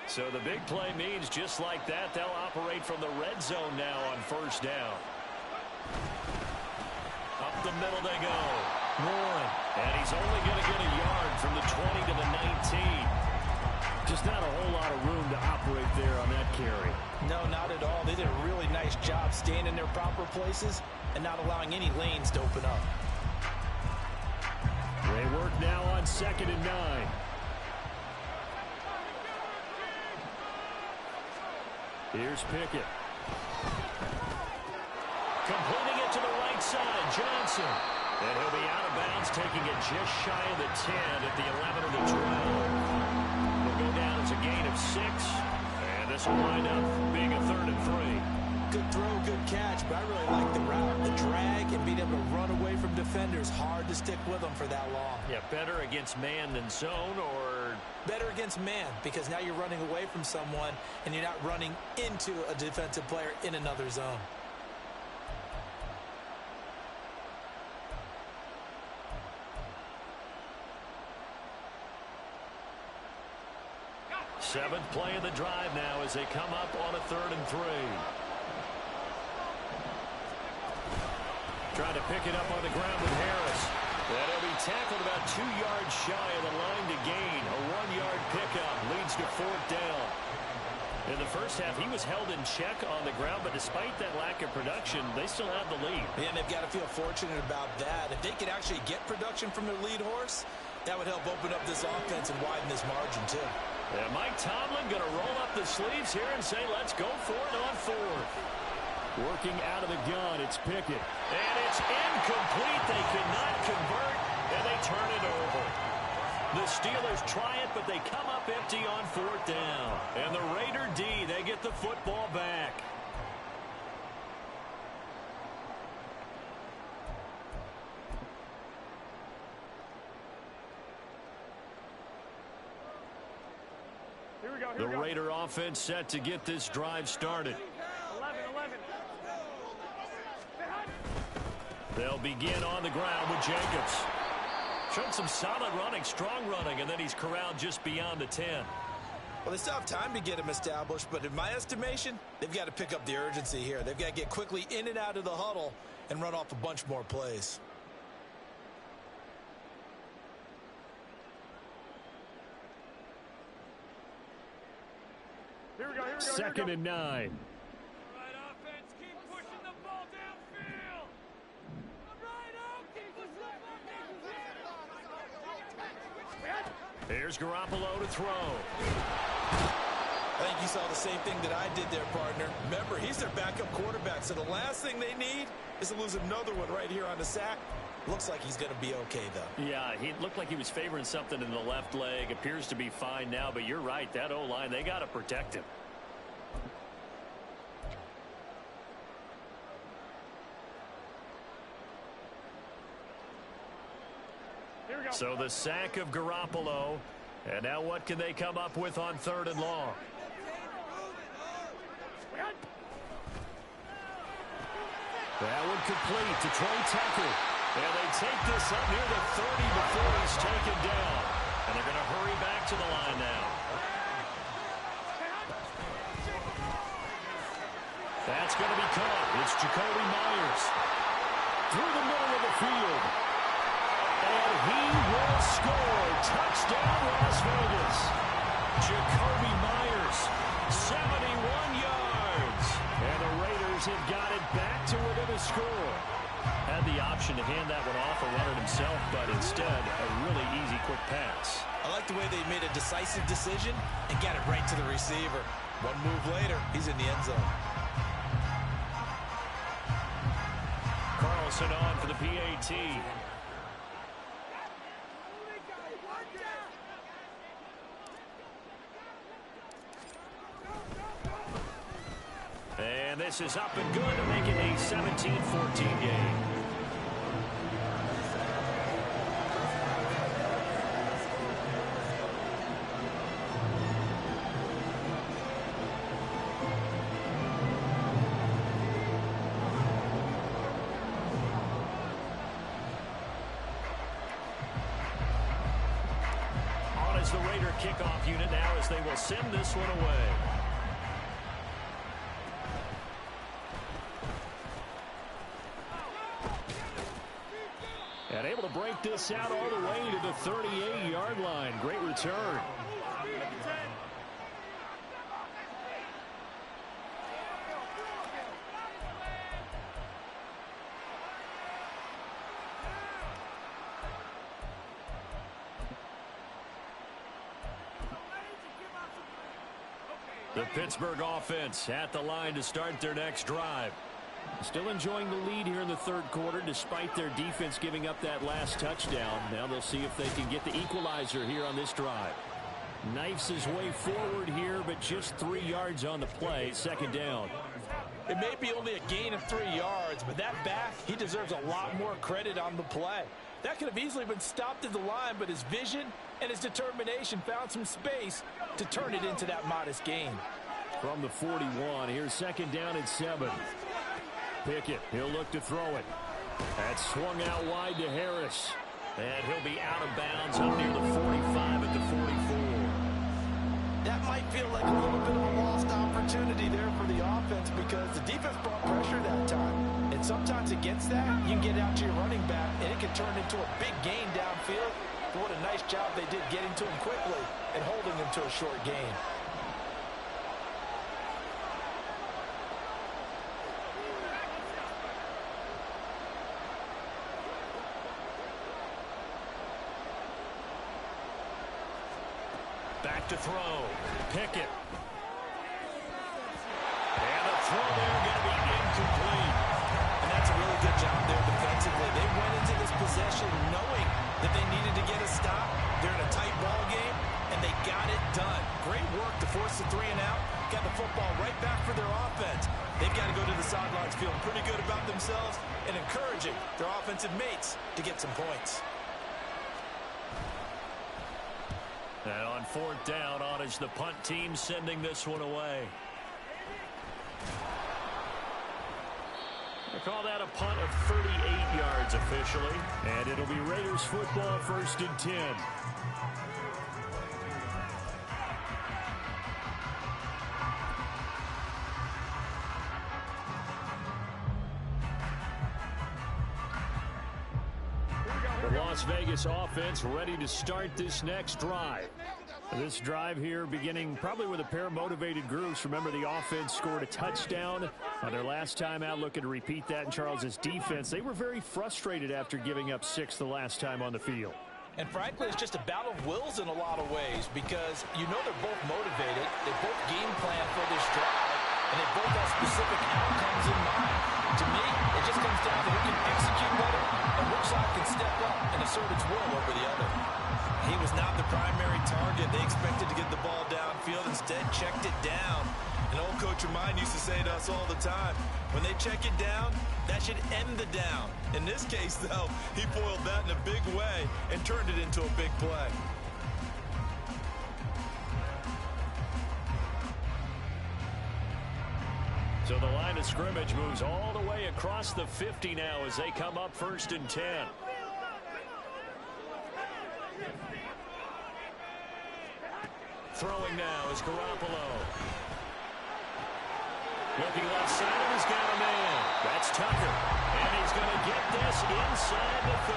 So the big play means just like that, they'll operate from the red zone now on first down. Up the middle they go. Warren. And he's only going to get a yard from the 20 to the 19. Just not a whole lot of room to operate there on that carry. No, not at all. They did a really nice job staying in their proper places and not allowing any lanes to open up. They work now on second and 9. Here's Pickett. Completing it to the right side. Johnson. And he'll be out of bounds, taking it just shy of the 10 at the 11 of the 12. It'll go down as a gain of 6. And this will wind up being a 3rd and 3. Good throw, good catch, but I really like the route. The drag and being able to run away from defenders, hard to stick with them for that long. Yeah, better against man than zone, or? Better against man, because now you're running away from someone and you're not running into a defensive player in another zone. Seventh play of the drive now as they come up on a 3rd and 3. Trying to pick it up on the ground with Harris. And he'll be tackled about 2 yards shy of the line to gain. A 1-yard pickup leads to 4th down. In the first half, he was held in check on the ground, but despite that lack of production, they still have the lead. And they've got to feel fortunate about that. If they could actually get production from their lead horse, that would help open up this offense and widen this margin, too. And Mike Tomlin going to roll up the sleeves here and say, let's go for it on 4th. Working out of the gun, it's Pickett. And it's incomplete. They cannot convert, and they turn it over. The Steelers try it, but they come up empty on 4th down. And the Raider D, they get the football back. The Raider offense set to get this drive started. 11. They'll begin on the ground with Jacobs. Showed some solid running, strong running, and then he's corralled just beyond the 10. Well, they still have time to get him established, but in my estimation, they've got to pick up the urgency here. They've got to get quickly in and out of the huddle and run off a bunch more plays. Here we go. 2nd and 9. All right, offense, keep pushing the ball downfield. All right, keep pushing the ball. Here's Garoppolo to throw. I think you saw the same thing that I did there, partner. Remember, he's their backup quarterback, so the last thing they need is to lose another one right here on the sack. Looks like he's going to be okay, though. Yeah, he looked like he was favoring something in the left leg. Appears to be fine now, but you're right. That O-line, they got to protect him. Here we go. So the sack of Garoppolo. And now what can they come up with on 3rd and long? That one complete to Trey Tucker. And they take this up near the 30 before he's taken down. And they're going to hurry back to the line now. That's going to be caught. It's Jacoby Myers. Through the middle of the field. And he will score. Touchdown, Las Vegas. Jacoby Myers, 71 yards. And the Raiders have got it back to within a score. Had the option to hand that one off or run it himself, but instead, a really easy, quick pass. I like the way they made a decisive decision and got it right to the receiver. One move later, he's in the end zone. Carlson on for the PAT. And this is up and good to make it a 17-14 game. On is the Raider kickoff unit now as they will send this one away. And able to break this out all the way to the 38-yard line. Great return. The Pittsburgh offense at the line to start their next drive. Still enjoying the lead here in the third quarter despite their defense giving up that last touchdown. Now they'll see if they can get the equalizer here on this drive. Knifes his way forward here, but just 3 yards on the play. Second down. It may be only a gain of 3 yards, but that back, he deserves a lot more credit on the play. That could have easily been stopped at the line, but his vision and his determination found some space to turn it into that modest gain. From the 41, here's second down and 7. Pickett, he'll look to throw it. That's swung out wide to Harris. And he'll be out of bounds up near the 45 at the 44. That might feel like a little bit of a lost opportunity there for the offense because the defense brought pressure that time. And sometimes against that, you can get out to your running back, and it can turn into a big gain downfield. But what a nice job they did getting to him quickly and holding him to a short gain. Back to throw. Pickett. And a throw there going to be incomplete. And that's a really good job there defensively. They went into this possession knowing that they needed to get a stop. They're in a tight ball game, and they got it done. Great work to force the 3 and out. Got the football right back for their offense. They've got to go to the sidelines feeling pretty good about themselves and encouraging their offensive mates to get some points. And on fourth down, on is the punt team sending this one away. They call that a punt of 38 yards officially. And it'll be Raiders football, 1st and 10. The Las Vegas offense ready to start this next drive. This drive here beginning probably with a pair of motivated groups. Remember, the offense scored a touchdown on their last time out, looking to repeat that in Charles's defense. They were very frustrated after giving up 6 the last time on the field. And frankly, it's just a battle of wills in a lot of ways because you know they're both motivated. They both game plan for this drive, and they both have specific outcomes in mind. To me, it just comes down to who can execute better and which side can step up and assert its will over the other. He was not the primary target. They expected to get the ball downfield. Instead, checked it down. An old coach of mine used to say to us all the time, when they check it down, that should end the down. In this case, though, he foiled that in a big way and turned it into a big play. So the line of scrimmage moves all the way across the 50 now as they come up 1st and 10. Throwing now is Garoppolo. Looking left side, and he's got a man. That's Tucker. And he's going to get this inside the 30.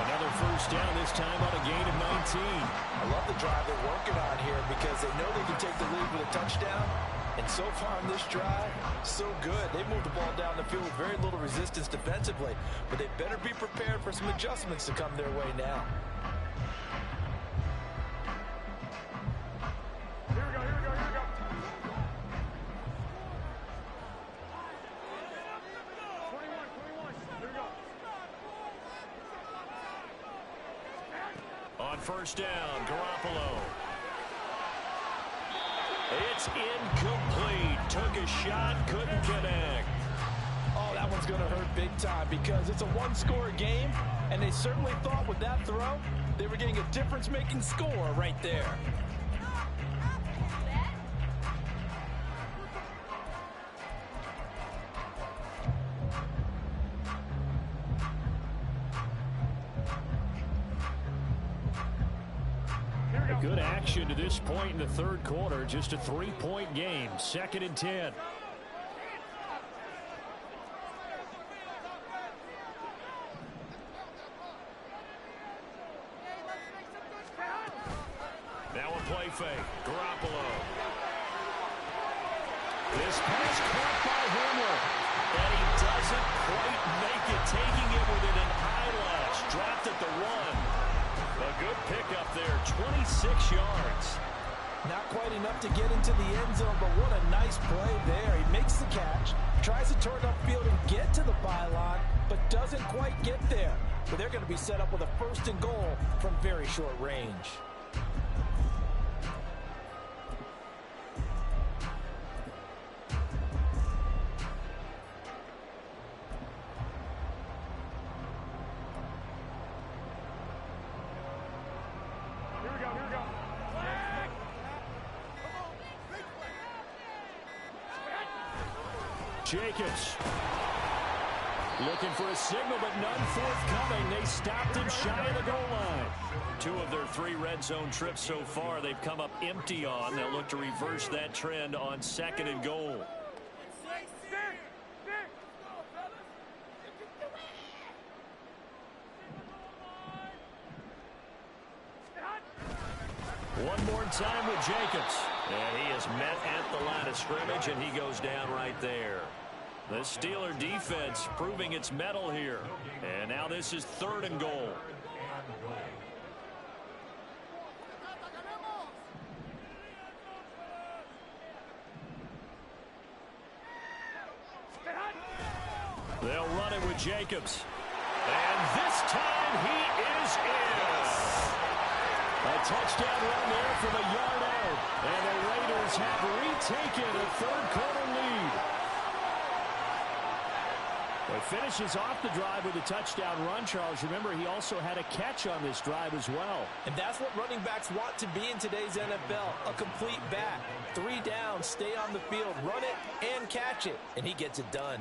Another first down, this time on a gain of 19. I love the drive they're working on here because they know they can take the lead with a touchdown. And so far in this drive, so good. They moved the ball down the field with very little resistance defensively. But they better be prepared for some adjustments to come their way now. On first down, Garoppolo. It's incomplete. Took a shot, couldn't connect. Oh, that one's going to hurt big time because it's a one-score game, and they certainly thought with that throw they were getting a difference-making score right there. Good action to this point in the third quarter. Just a 3-point game. 2nd and 10. Now a play fake. Garoppolo. This pass caught by Hamler. And he doesn't quite make it. Taking it with an eyelash. Dropped at the 1. A good pickup there, 26 yards. Not quite enough to get into the end zone, but what a nice play there. He makes the catch, tries to turn upfield and get to the byline, but doesn't quite get there. But they're going to be set up with a 1st and goal from very short range. Jacobs looking for a signal, but none forthcoming. They stopped him shy of the goal line. 2 of their 3 red zone trips so far, they've come up empty on. They'll look to reverse that trend on 2nd and goal. One more time with Jacobs. And he is met at the line of scrimmage, and he goes down right there. The Steeler defense proving its mettle here. And now this is 3rd and goal. They'll run it with Jacobs. And this time he is in. A touchdown run there from a yard out. And the Raiders have retaken a 3rd quarter lead. It finishes off the drive with a touchdown run, Charles. Remember, he also had a catch on this drive as well. And that's what running backs want to be in today's NFL, a complete back. 3 downs, stay on the field, run it, and catch it. And he gets it done.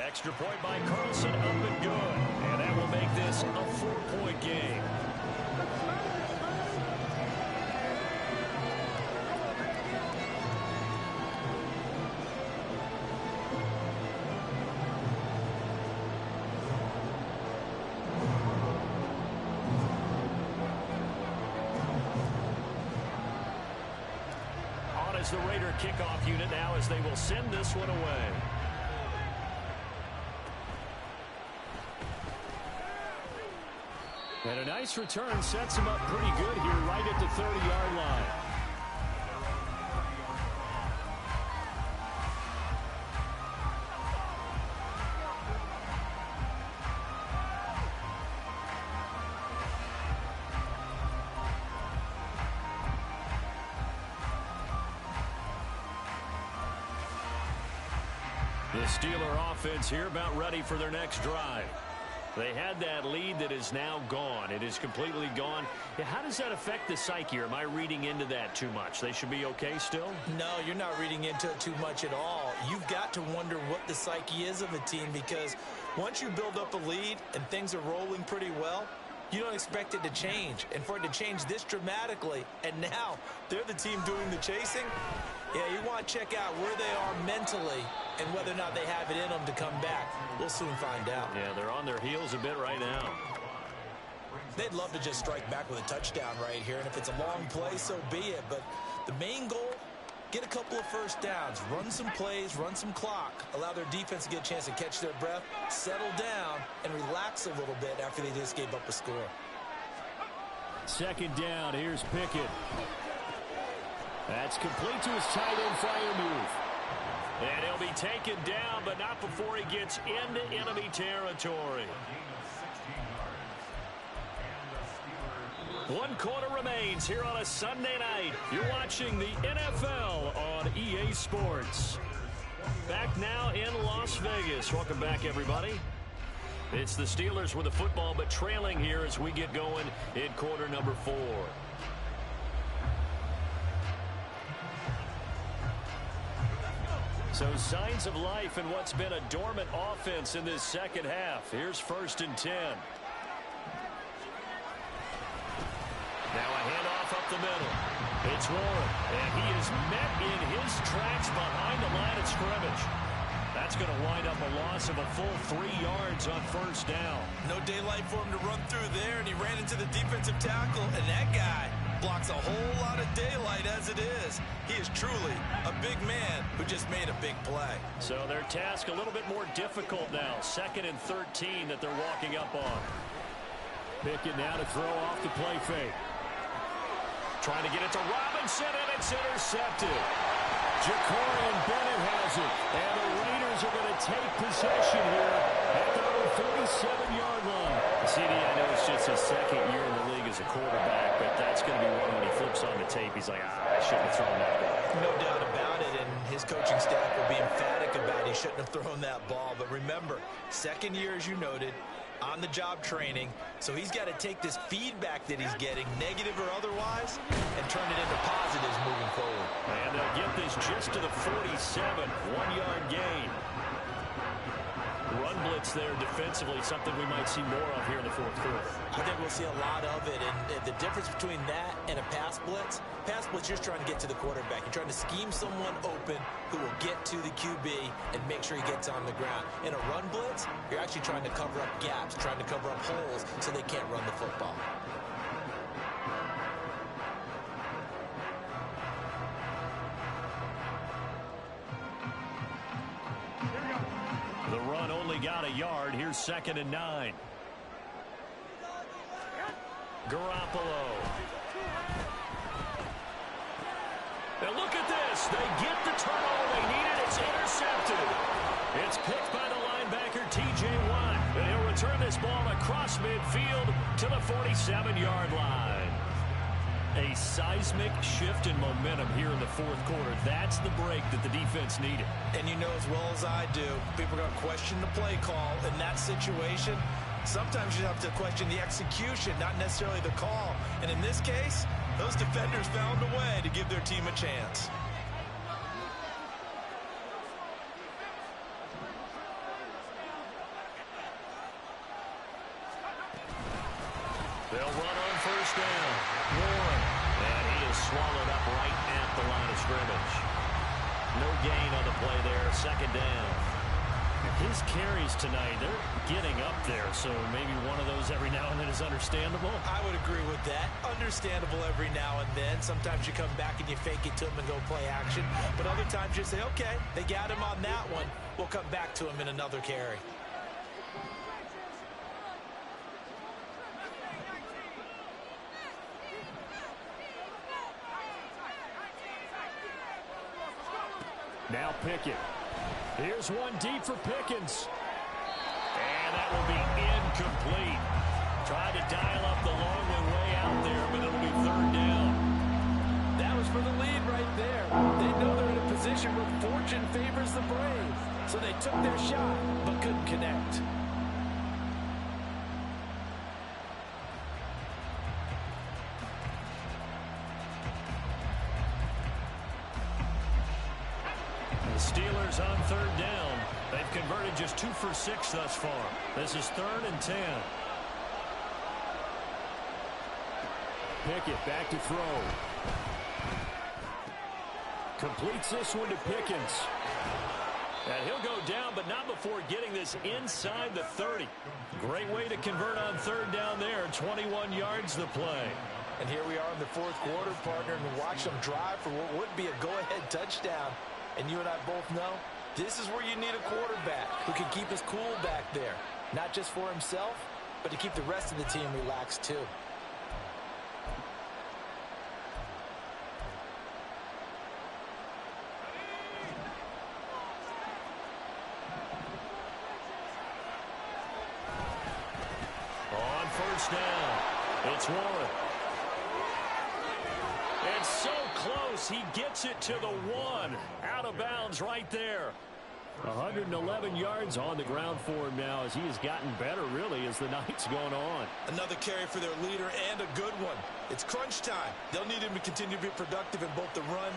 Extra point by Carlson, up and good. And that will make this a 4-point game. On is the Raider kickoff unit now as they will send this one away. And a nice return sets him up pretty good here right at the 30-yard line. The Steeler offense here about ready for their next drive. They had that lead that is now gone. It is completely gone. How does that affect the psyche? Or am I reading into that too much? They should be okay still? No, you're not reading into it too much at all. You've got to wonder what the psyche is of a team, because once you build up a lead and things are rolling pretty well, you don't expect it to change. And for it to change this dramatically, and now they're the team doing the chasing, yeah, you want to check out where they are mentally and whether or not they have it in them to come back. We'll soon find out. Yeah, they're on their heels a bit right now. They'd love to just strike back with a touchdown right here, and if it's a long play, so be it. But the main goal, get a couple of first downs, run some plays, run some clock, allow their defense to get a chance to catch their breath, settle down, and relax a little bit after they just gave up a score. 2nd down, here's Pickett. That's complete to his tight end fire move. And he'll be taken down, but not before he gets into enemy territory. 1 quarter remains here on a Sunday night. You're watching the NFL on EA Sports. Back now in Las Vegas. Welcome back, everybody. It's the Steelers with the football, but trailing here as we get going in quarter number 4. So signs of life in what's been a dormant offense in this second half. Here's 1st and 10. Now a handoff up the middle. It's Warren, and he is met in his tracks behind the line of scrimmage. That's going to wind up a loss of a full 3 yards on 1st down. No daylight for him to run through there, and he ran into the defensive tackle, and that guy blocks a whole lot of daylight as it is. He is truly a big man who just made a big play. So their task a little bit more difficult now. 2nd and 13 that they're walking up on. Pickett now to throw off the play fake. trying to get it to Robinson, and it's intercepted. Ja'Cory Bennett has it, and the Raiders are going to take possession here at their own 47-yard line. CD, I know it's just his second year in the league as a quarterback, but that's going to be one when he flips on the tape. He's like, I shouldn't have thrown that ball. No doubt about it, and his coaching staff will be emphatic about he shouldn't have thrown that ball. But remember, second year, as you noted, on-the-job training, so he's got to take this feedback that he's getting, negative or otherwise, and turn it into positives moving forward. And they'll get this just to the 47, 1-yard gain. Run blitz there defensively, something we might see more of here in the fourth quarter. I think we'll see a lot of it, and the difference between that and a pass blitz, you're trying to get to the quarterback. You're trying to scheme someone open who will get to the QB and make sure he gets on the ground. In a run blitz, you're actually trying to cover up gaps, trying to cover up holes so they can't run the football. The run only got a yard. Here's 2nd and 9. Garoppolo. Now look at this. They get the turnover they needed. It's intercepted. It's picked by the linebacker, T.J. Watt. And he'll return this ball across midfield to the 47-yard line. A seismic shift in momentum here in the fourth quarter. That's the break that the defense needed. And you know as well as I do, people are going to question the play call in that situation. Sometimes you have to question the execution, not necessarily the call. And in this case, those defenders found a way to give their team a chance. They'll run on first down. Warren. And he is swallowed up right at the line of scrimmage. No gain on the play there. 2nd down. His carries tonight, they're getting up there, so maybe one of those every now and then is understandable. I would agree with that. Understandable every now and then. Sometimes you come back and you fake it to him and go play action. But other times you say, okay, they got him on that one. We'll come back to him in another carry. Now Pickett. Here's one deep for Pickens. And that will be incomplete. Tried to dial up the long one way out there, but it'll be 3rd down. That was for the lead right there. They know they're in a position where fortune favors the brave. So they took their shot, but couldn't connect. The Steelers on 3rd down. They've converted just 2 for 6 thus far. This is 3rd and 10. Pickett back to throw. Completes this one to Pickens. And he'll go down, but not before getting this inside the 30. Great way to convert on 3rd down there. 21 yards the play. And here we are in the fourth quarter, partner, and watch them drive for what would be a go-ahead touchdown. And you and I both know this is where you need a quarterback who can keep his cool back there. Not just for himself, but to keep the rest of the team relaxed too. On first down, it's Warren. It's so close, he gets it to the 1. Out of bounds right there. 111 yards on the ground for him now as he has gotten better, really, as the night's going on. Another carry for their leader and a good one. It's crunch time. They'll need him to continue to be productive in both the run.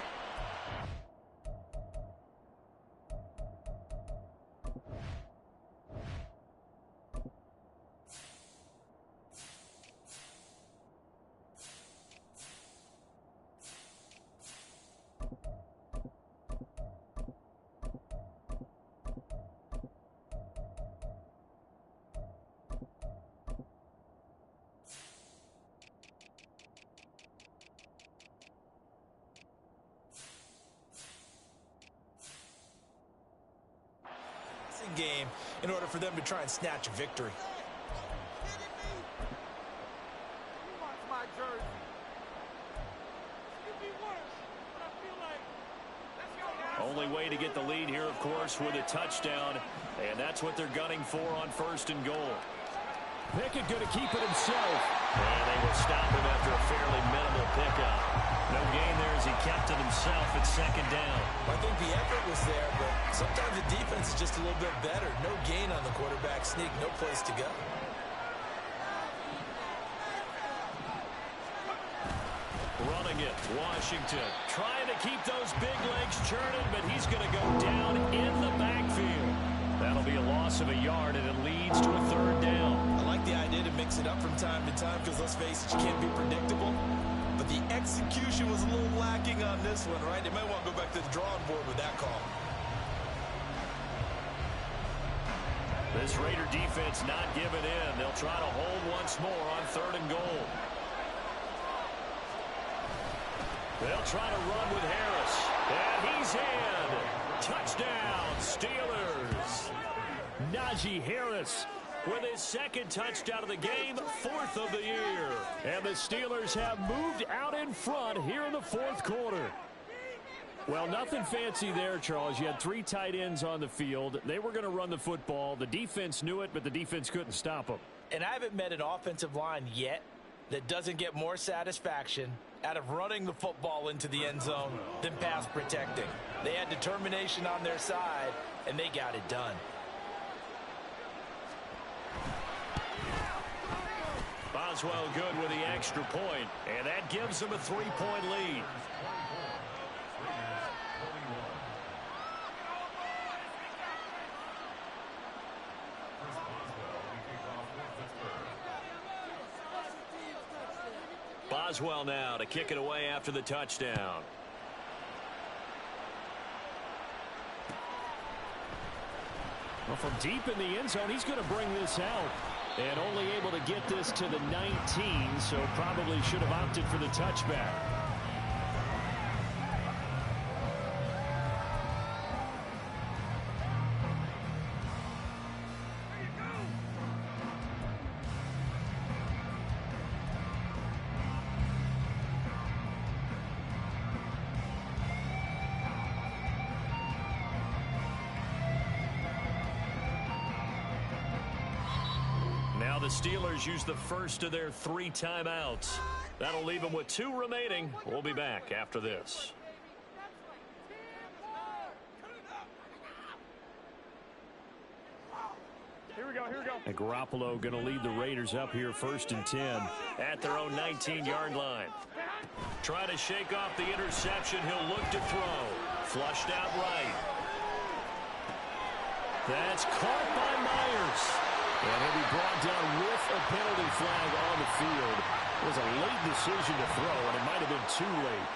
Game in order for them to try and snatch a victory. Only way to get the lead here, of course, with a touchdown, and that's what they're gunning for on 1st and goal. Pickett going to keep it himself. And they will stop him after a fairly minimal pickup. No gain there as he kept it himself at 2nd down. I think the effort was there, but sometimes the defense is just a little bit better. No gain on the quarterback sneak, no place to go. Running it, Washington. Trying to keep those big legs churning, but he's going to go down in the backfield. That'll be a loss of a yard, and it leads to a 3rd down. I like the idea to mix it up from time to time because, let's face it, you can't be predictable. But the execution was a little lacking on this one, right? They might want to go back to the drawing board with that call. This Raider defense not giving in. They'll try to hold once more on 3rd and goal. They'll try to run with Harris. And he's in. Touchdown, Steelers. Najee Harris with his 2nd touchdown of the game, 4th of the year. And the Steelers have moved out in front here in the 4th quarter. Well, nothing fancy there, Charles. You had 3 tight ends on the field. They were going to run the football. The defense knew it, but the defense couldn't stop them. And I haven't met an offensive line yet that doesn't get more satisfaction out of running the football into the end zone than pass protecting. They had determination on their side, and they got it done. Boswell good with the extra point, and that gives them a 3-point lead. Boswell now to kick it away after the touchdown. Well, from deep in the end zone, he's going to bring this out. And only able to get this to the 19, so probably should have opted for the touchback. The Steelers use the first of their 3 timeouts. That'll leave them with 2 remaining. We'll be back after this. Here we go, here we go. And Garoppolo going to lead the Raiders up here 1st and 10 at their own 19-yard line. Trying to shake off the interception. He'll look to throw. Flushed out right. That's caught by Myers. And he'll be brought down with a penalty flag on the field. It was a late decision to throw, and it might have been too late.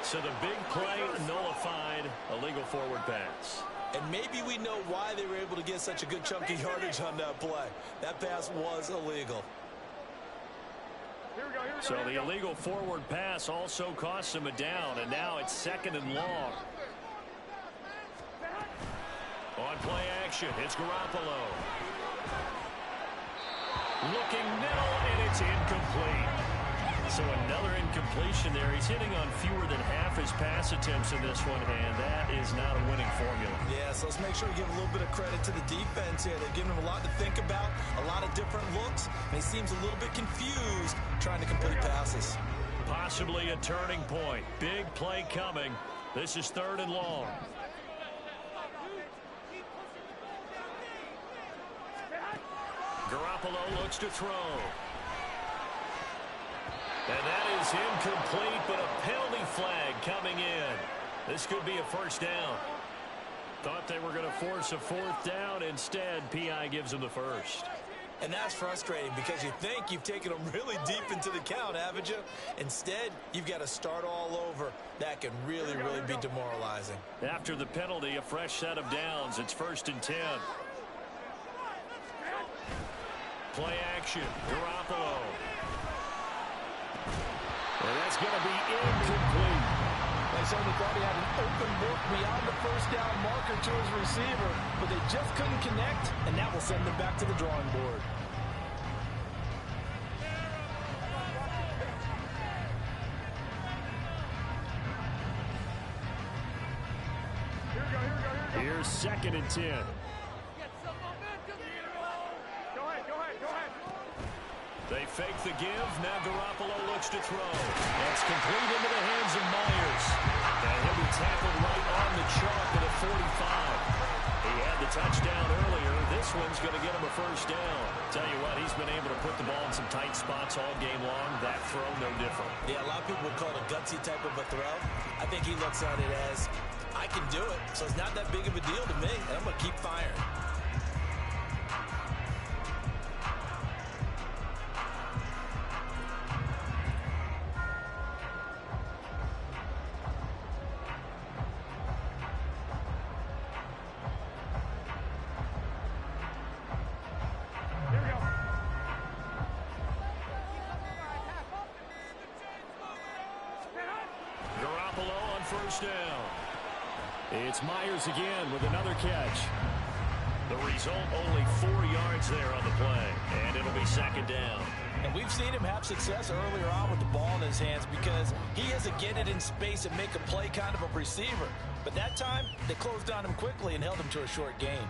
So the big play nullified, a legal forward pass. And maybe we know why they were able to get such a good chunk of yardage on that play. That pass was illegal. Here we go, here we go. So the illegal forward pass also cost him a down, and now it's 2nd and long. On play action, it's Garoppolo. Looking middle, and it's incomplete. So another incompletion there. He's hitting on fewer than half his pass attempts in this one, and that is not a winning formula. Yeah, so let's make sure we give a little bit of credit to the defense here. They've given him a lot to think about, a lot of different looks, and he seems a little bit confused trying to complete passes. Possibly a turning point. Big play coming. This is 3rd and long. Garoppolo looks to throw. And that is incomplete, but a penalty flag coming in. This could be a 1st down. Thought they were going to force a 4th down. Instead, P.I. gives them the 1st. And that's frustrating because you think you've taken them really deep into the count, haven't you? Instead, you've got to start all over. That can really, really be demoralizing. After the penalty, a fresh set of downs. It's 1st and 10. Play action, Garoppolo. And that's going to be incomplete. They certainly thought he had an open look beyond the 1st down marker to his receiver, but they just couldn't connect, and that will send them back to the drawing board. Here's 2nd and 10. Get some momentum here. Go ahead. They fake the give. Now Garoppolo looks to throw. That's complete into the hands of Myers. And he'll be tackled right on the chalk at a 45. He had the touchdown earlier. This one's going to get him a first down. Tell you what, he's been able to put the ball in some tight spots all game long. That throw, no different. Yeah, a lot of people would call it a gutsy type of a throw. I think he looks at it as, I can do it, so it's not that big of a deal to me, and I'm going to keep firing. First down. It's Myers again with another catch. The result, only 4 yards there on the play, and it'll be 2nd down. And we've seen him have success earlier on with the ball in his hands because he has to get it in space and make a play kind of a receiver. But that time, they closed on him quickly and held him to a short gain.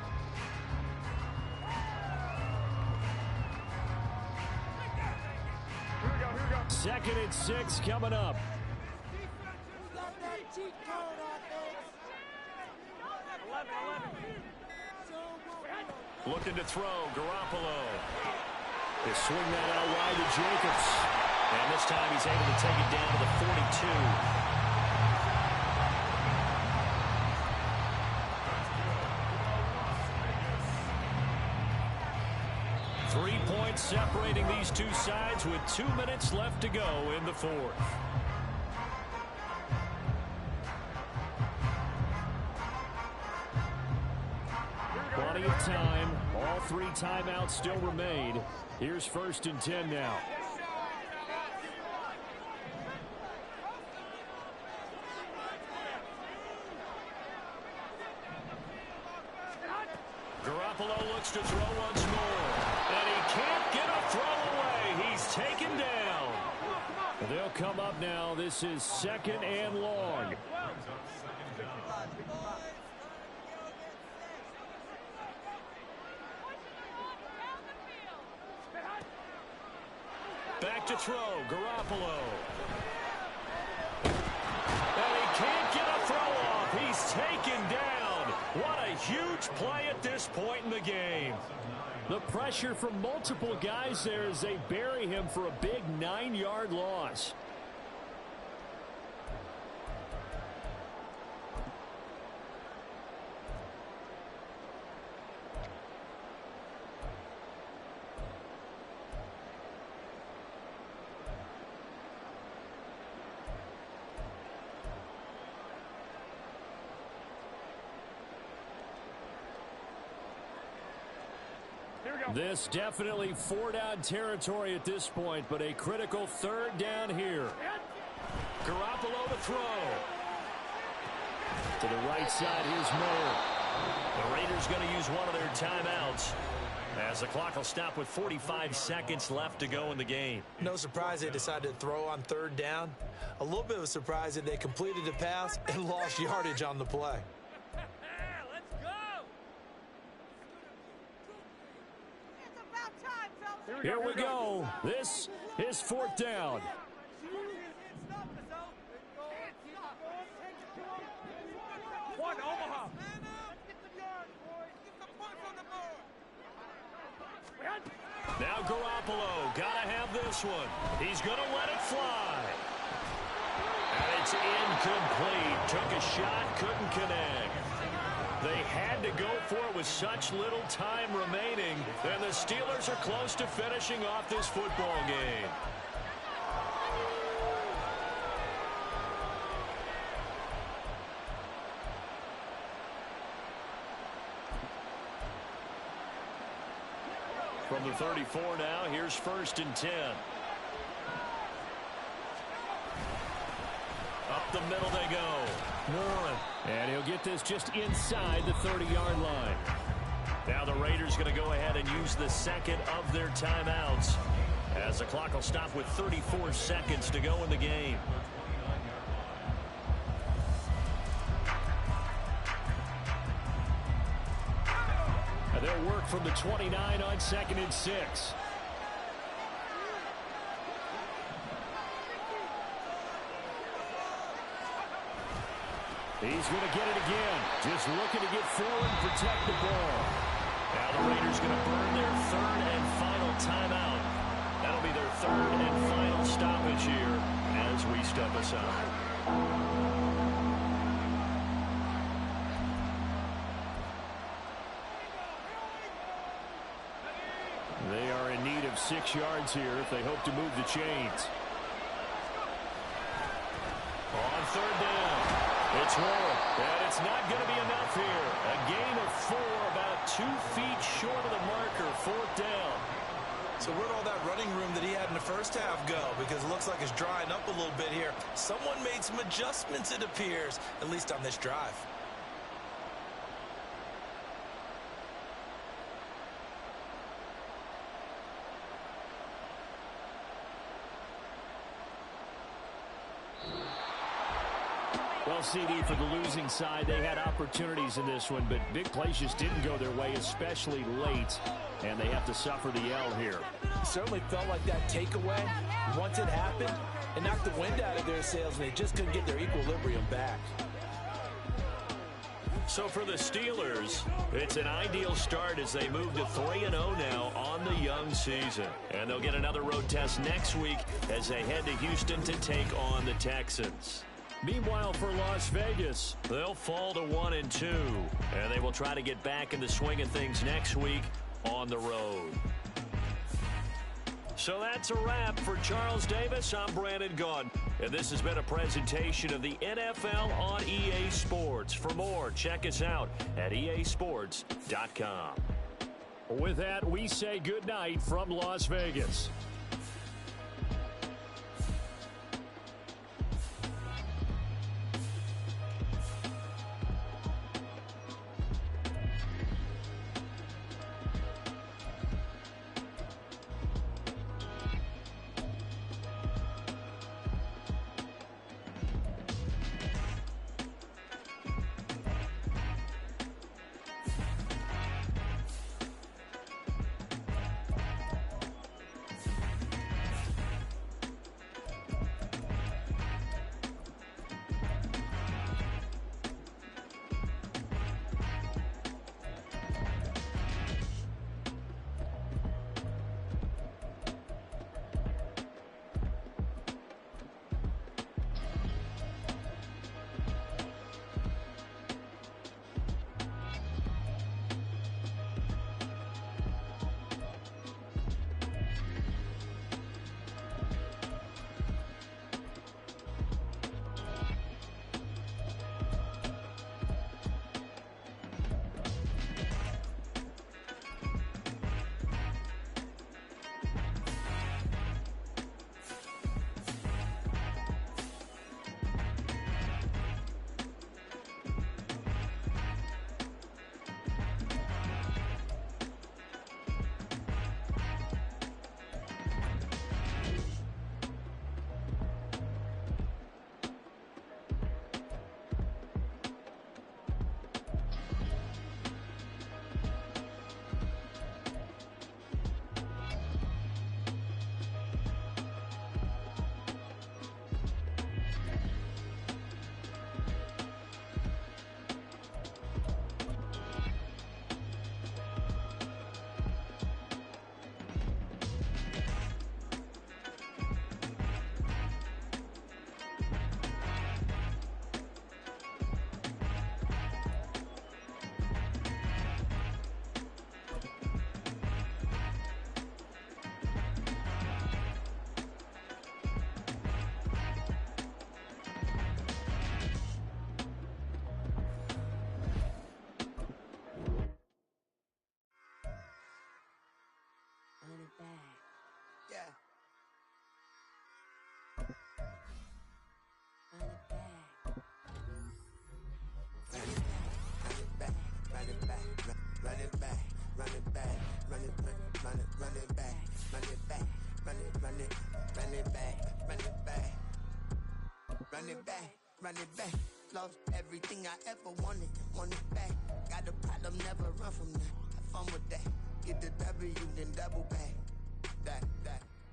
Here we go. 2nd and 6 coming up. Cheat code on 11. Looking to throw, Garoppolo. They swing that out wide to Jacobs. And this time he's able to take it down to the 42. 3 points separating these two sides with 2 minutes left to go in the 4th. Plenty of time. All 3 timeouts still remain. Here's 1st and 10 now. Garoppolo looks to throw once more. And he can't get a throw away. He's taken down. They'll come up now. This is 2nd and long. Back to throw, Garoppolo. And he can't get a throw off. He's taken down. What a huge play at this point in the game. The pressure from multiple guys there as they bury him for a big 9-yard loss. This definitely 4-down territory at this point, but a critical 3rd down here. Garoppolo to throw. To the right side, here's Miller. The Raiders going to use one of their timeouts as the clock will stop with 45 seconds left to go in the game. No surprise they decided to throw on 3rd down. A little bit of a surprise that they completed the pass and lost yardage on the play. Here we go. This is 4th down. One, Omaha. Now Garoppolo, gotta have this one. He's gonna let it fly. And it's incomplete. Took a shot, couldn't connect. They had to go for it with such little time remaining, and the Steelers are close to finishing off this football game. From the 34 now, here's 1st and 10. Up the middle they go. Warren. And he'll get this just inside the 30-yard line. Now the Raiders going to go ahead and use the 2nd of their timeouts as the clock will stop with 34 seconds to go in the game. They'll work from the 29 on 2nd and 6. He's going to get it again. Just looking to get forward and protect the ball. Now the Raiders going to burn their 3rd and final timeout. That'll be their 3rd and final stoppage here as we step aside. They are in need of 6 yards here if they hope to move the chains. On 3rd down. It's Warren, and it's not going to be enough here. A gain of 4, about 2 feet short of the marker, 4th down. So where'd all that running room that he had in the first half go? Because it looks like it's drying up a little bit here. Someone made some adjustments, it appears, at least on this drive. Well, CD, for the losing side, they had opportunities in this one, but big plays just didn't go their way, especially late, and they have to suffer the L here. It certainly felt like that takeaway, once it happened, it knocked the wind out of their sails, and they just couldn't get their equilibrium back. So for the Steelers, it's an ideal start as they move to 3-0 now on the young season. And they'll get another road test next week as they head to Houston to take on the Texans. Meanwhile, for Las Vegas, they'll fall to 1-2, and they will try to get back in the swing of things next week on the road. So that's a wrap for Charles Davis. I'm Brandon Gaudin, and this has been a presentation of the NFL on EA Sports. For more, check us out at easports.com. With that, we say goodnight from Las Vegas. Run it back. Lost everything I ever wanted it back. Got a problem, never run from that. I fun with that. Get the W, then double back. That.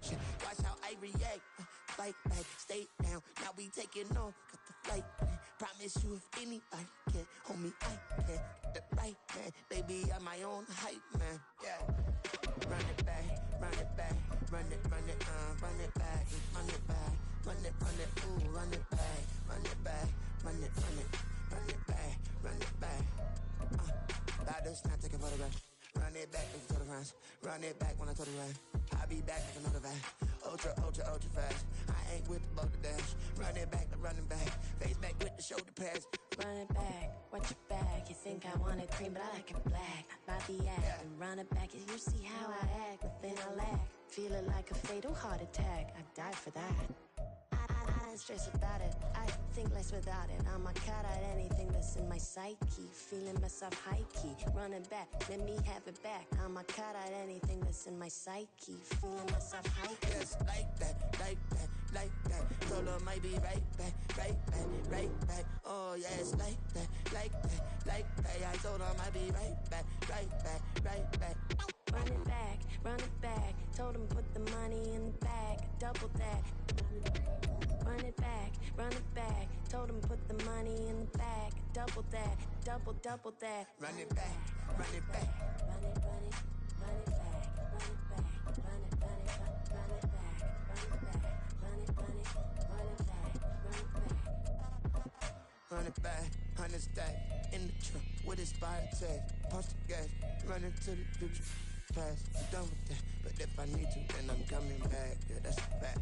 Shit, watch how I react. Fight back, stay down. Now we taking off, got the flight plan. Promise you if anybody can, homie, I can. The right man, baby, I'm my own hype man. Yeah. Run it back, run it back, run it back, run it back, run it back, ooh, run it back, run it back, run it back, run it back. Baddest, not taking photographs. Run it back, make it to the runs. Run it back when I told the run. I'll be back like another van. Ultra fast. I ain't with the boat to dash. Run it back, running back. Face back with the shoulder pads. Run it back, watch your back. You think I want it cream, but I like it black. By the act, and run it back. You see how I act, nothing I lack. Feeling like a fatal heart attack. I'd die for that. I don't stress about it. I think less without it. I'm a cut at anything that's in my psyche. Feeling myself high key. Running back, let me have it back. I'm a cut at anything that's in my psyche. Feeling myself high key. Yes, like that, like that, like that. Told her might be right back, right back, right back. Oh yes, like that, like that, like that. I told her might be right back, right back, right back. Run it back, run it back. Told him put the money in the bag. Double that. Run it back, run it back. Told him put the money in the bag. Double that, double that. Run it back, run it back. Run it back, run it back, run it back, run it back, run it back. Run it back, 100 stack in the truck with his fire tag. Punch the gas, running to the future past. I'm done with that, but if I need to, then I'm coming back. Yeah, that's a fact.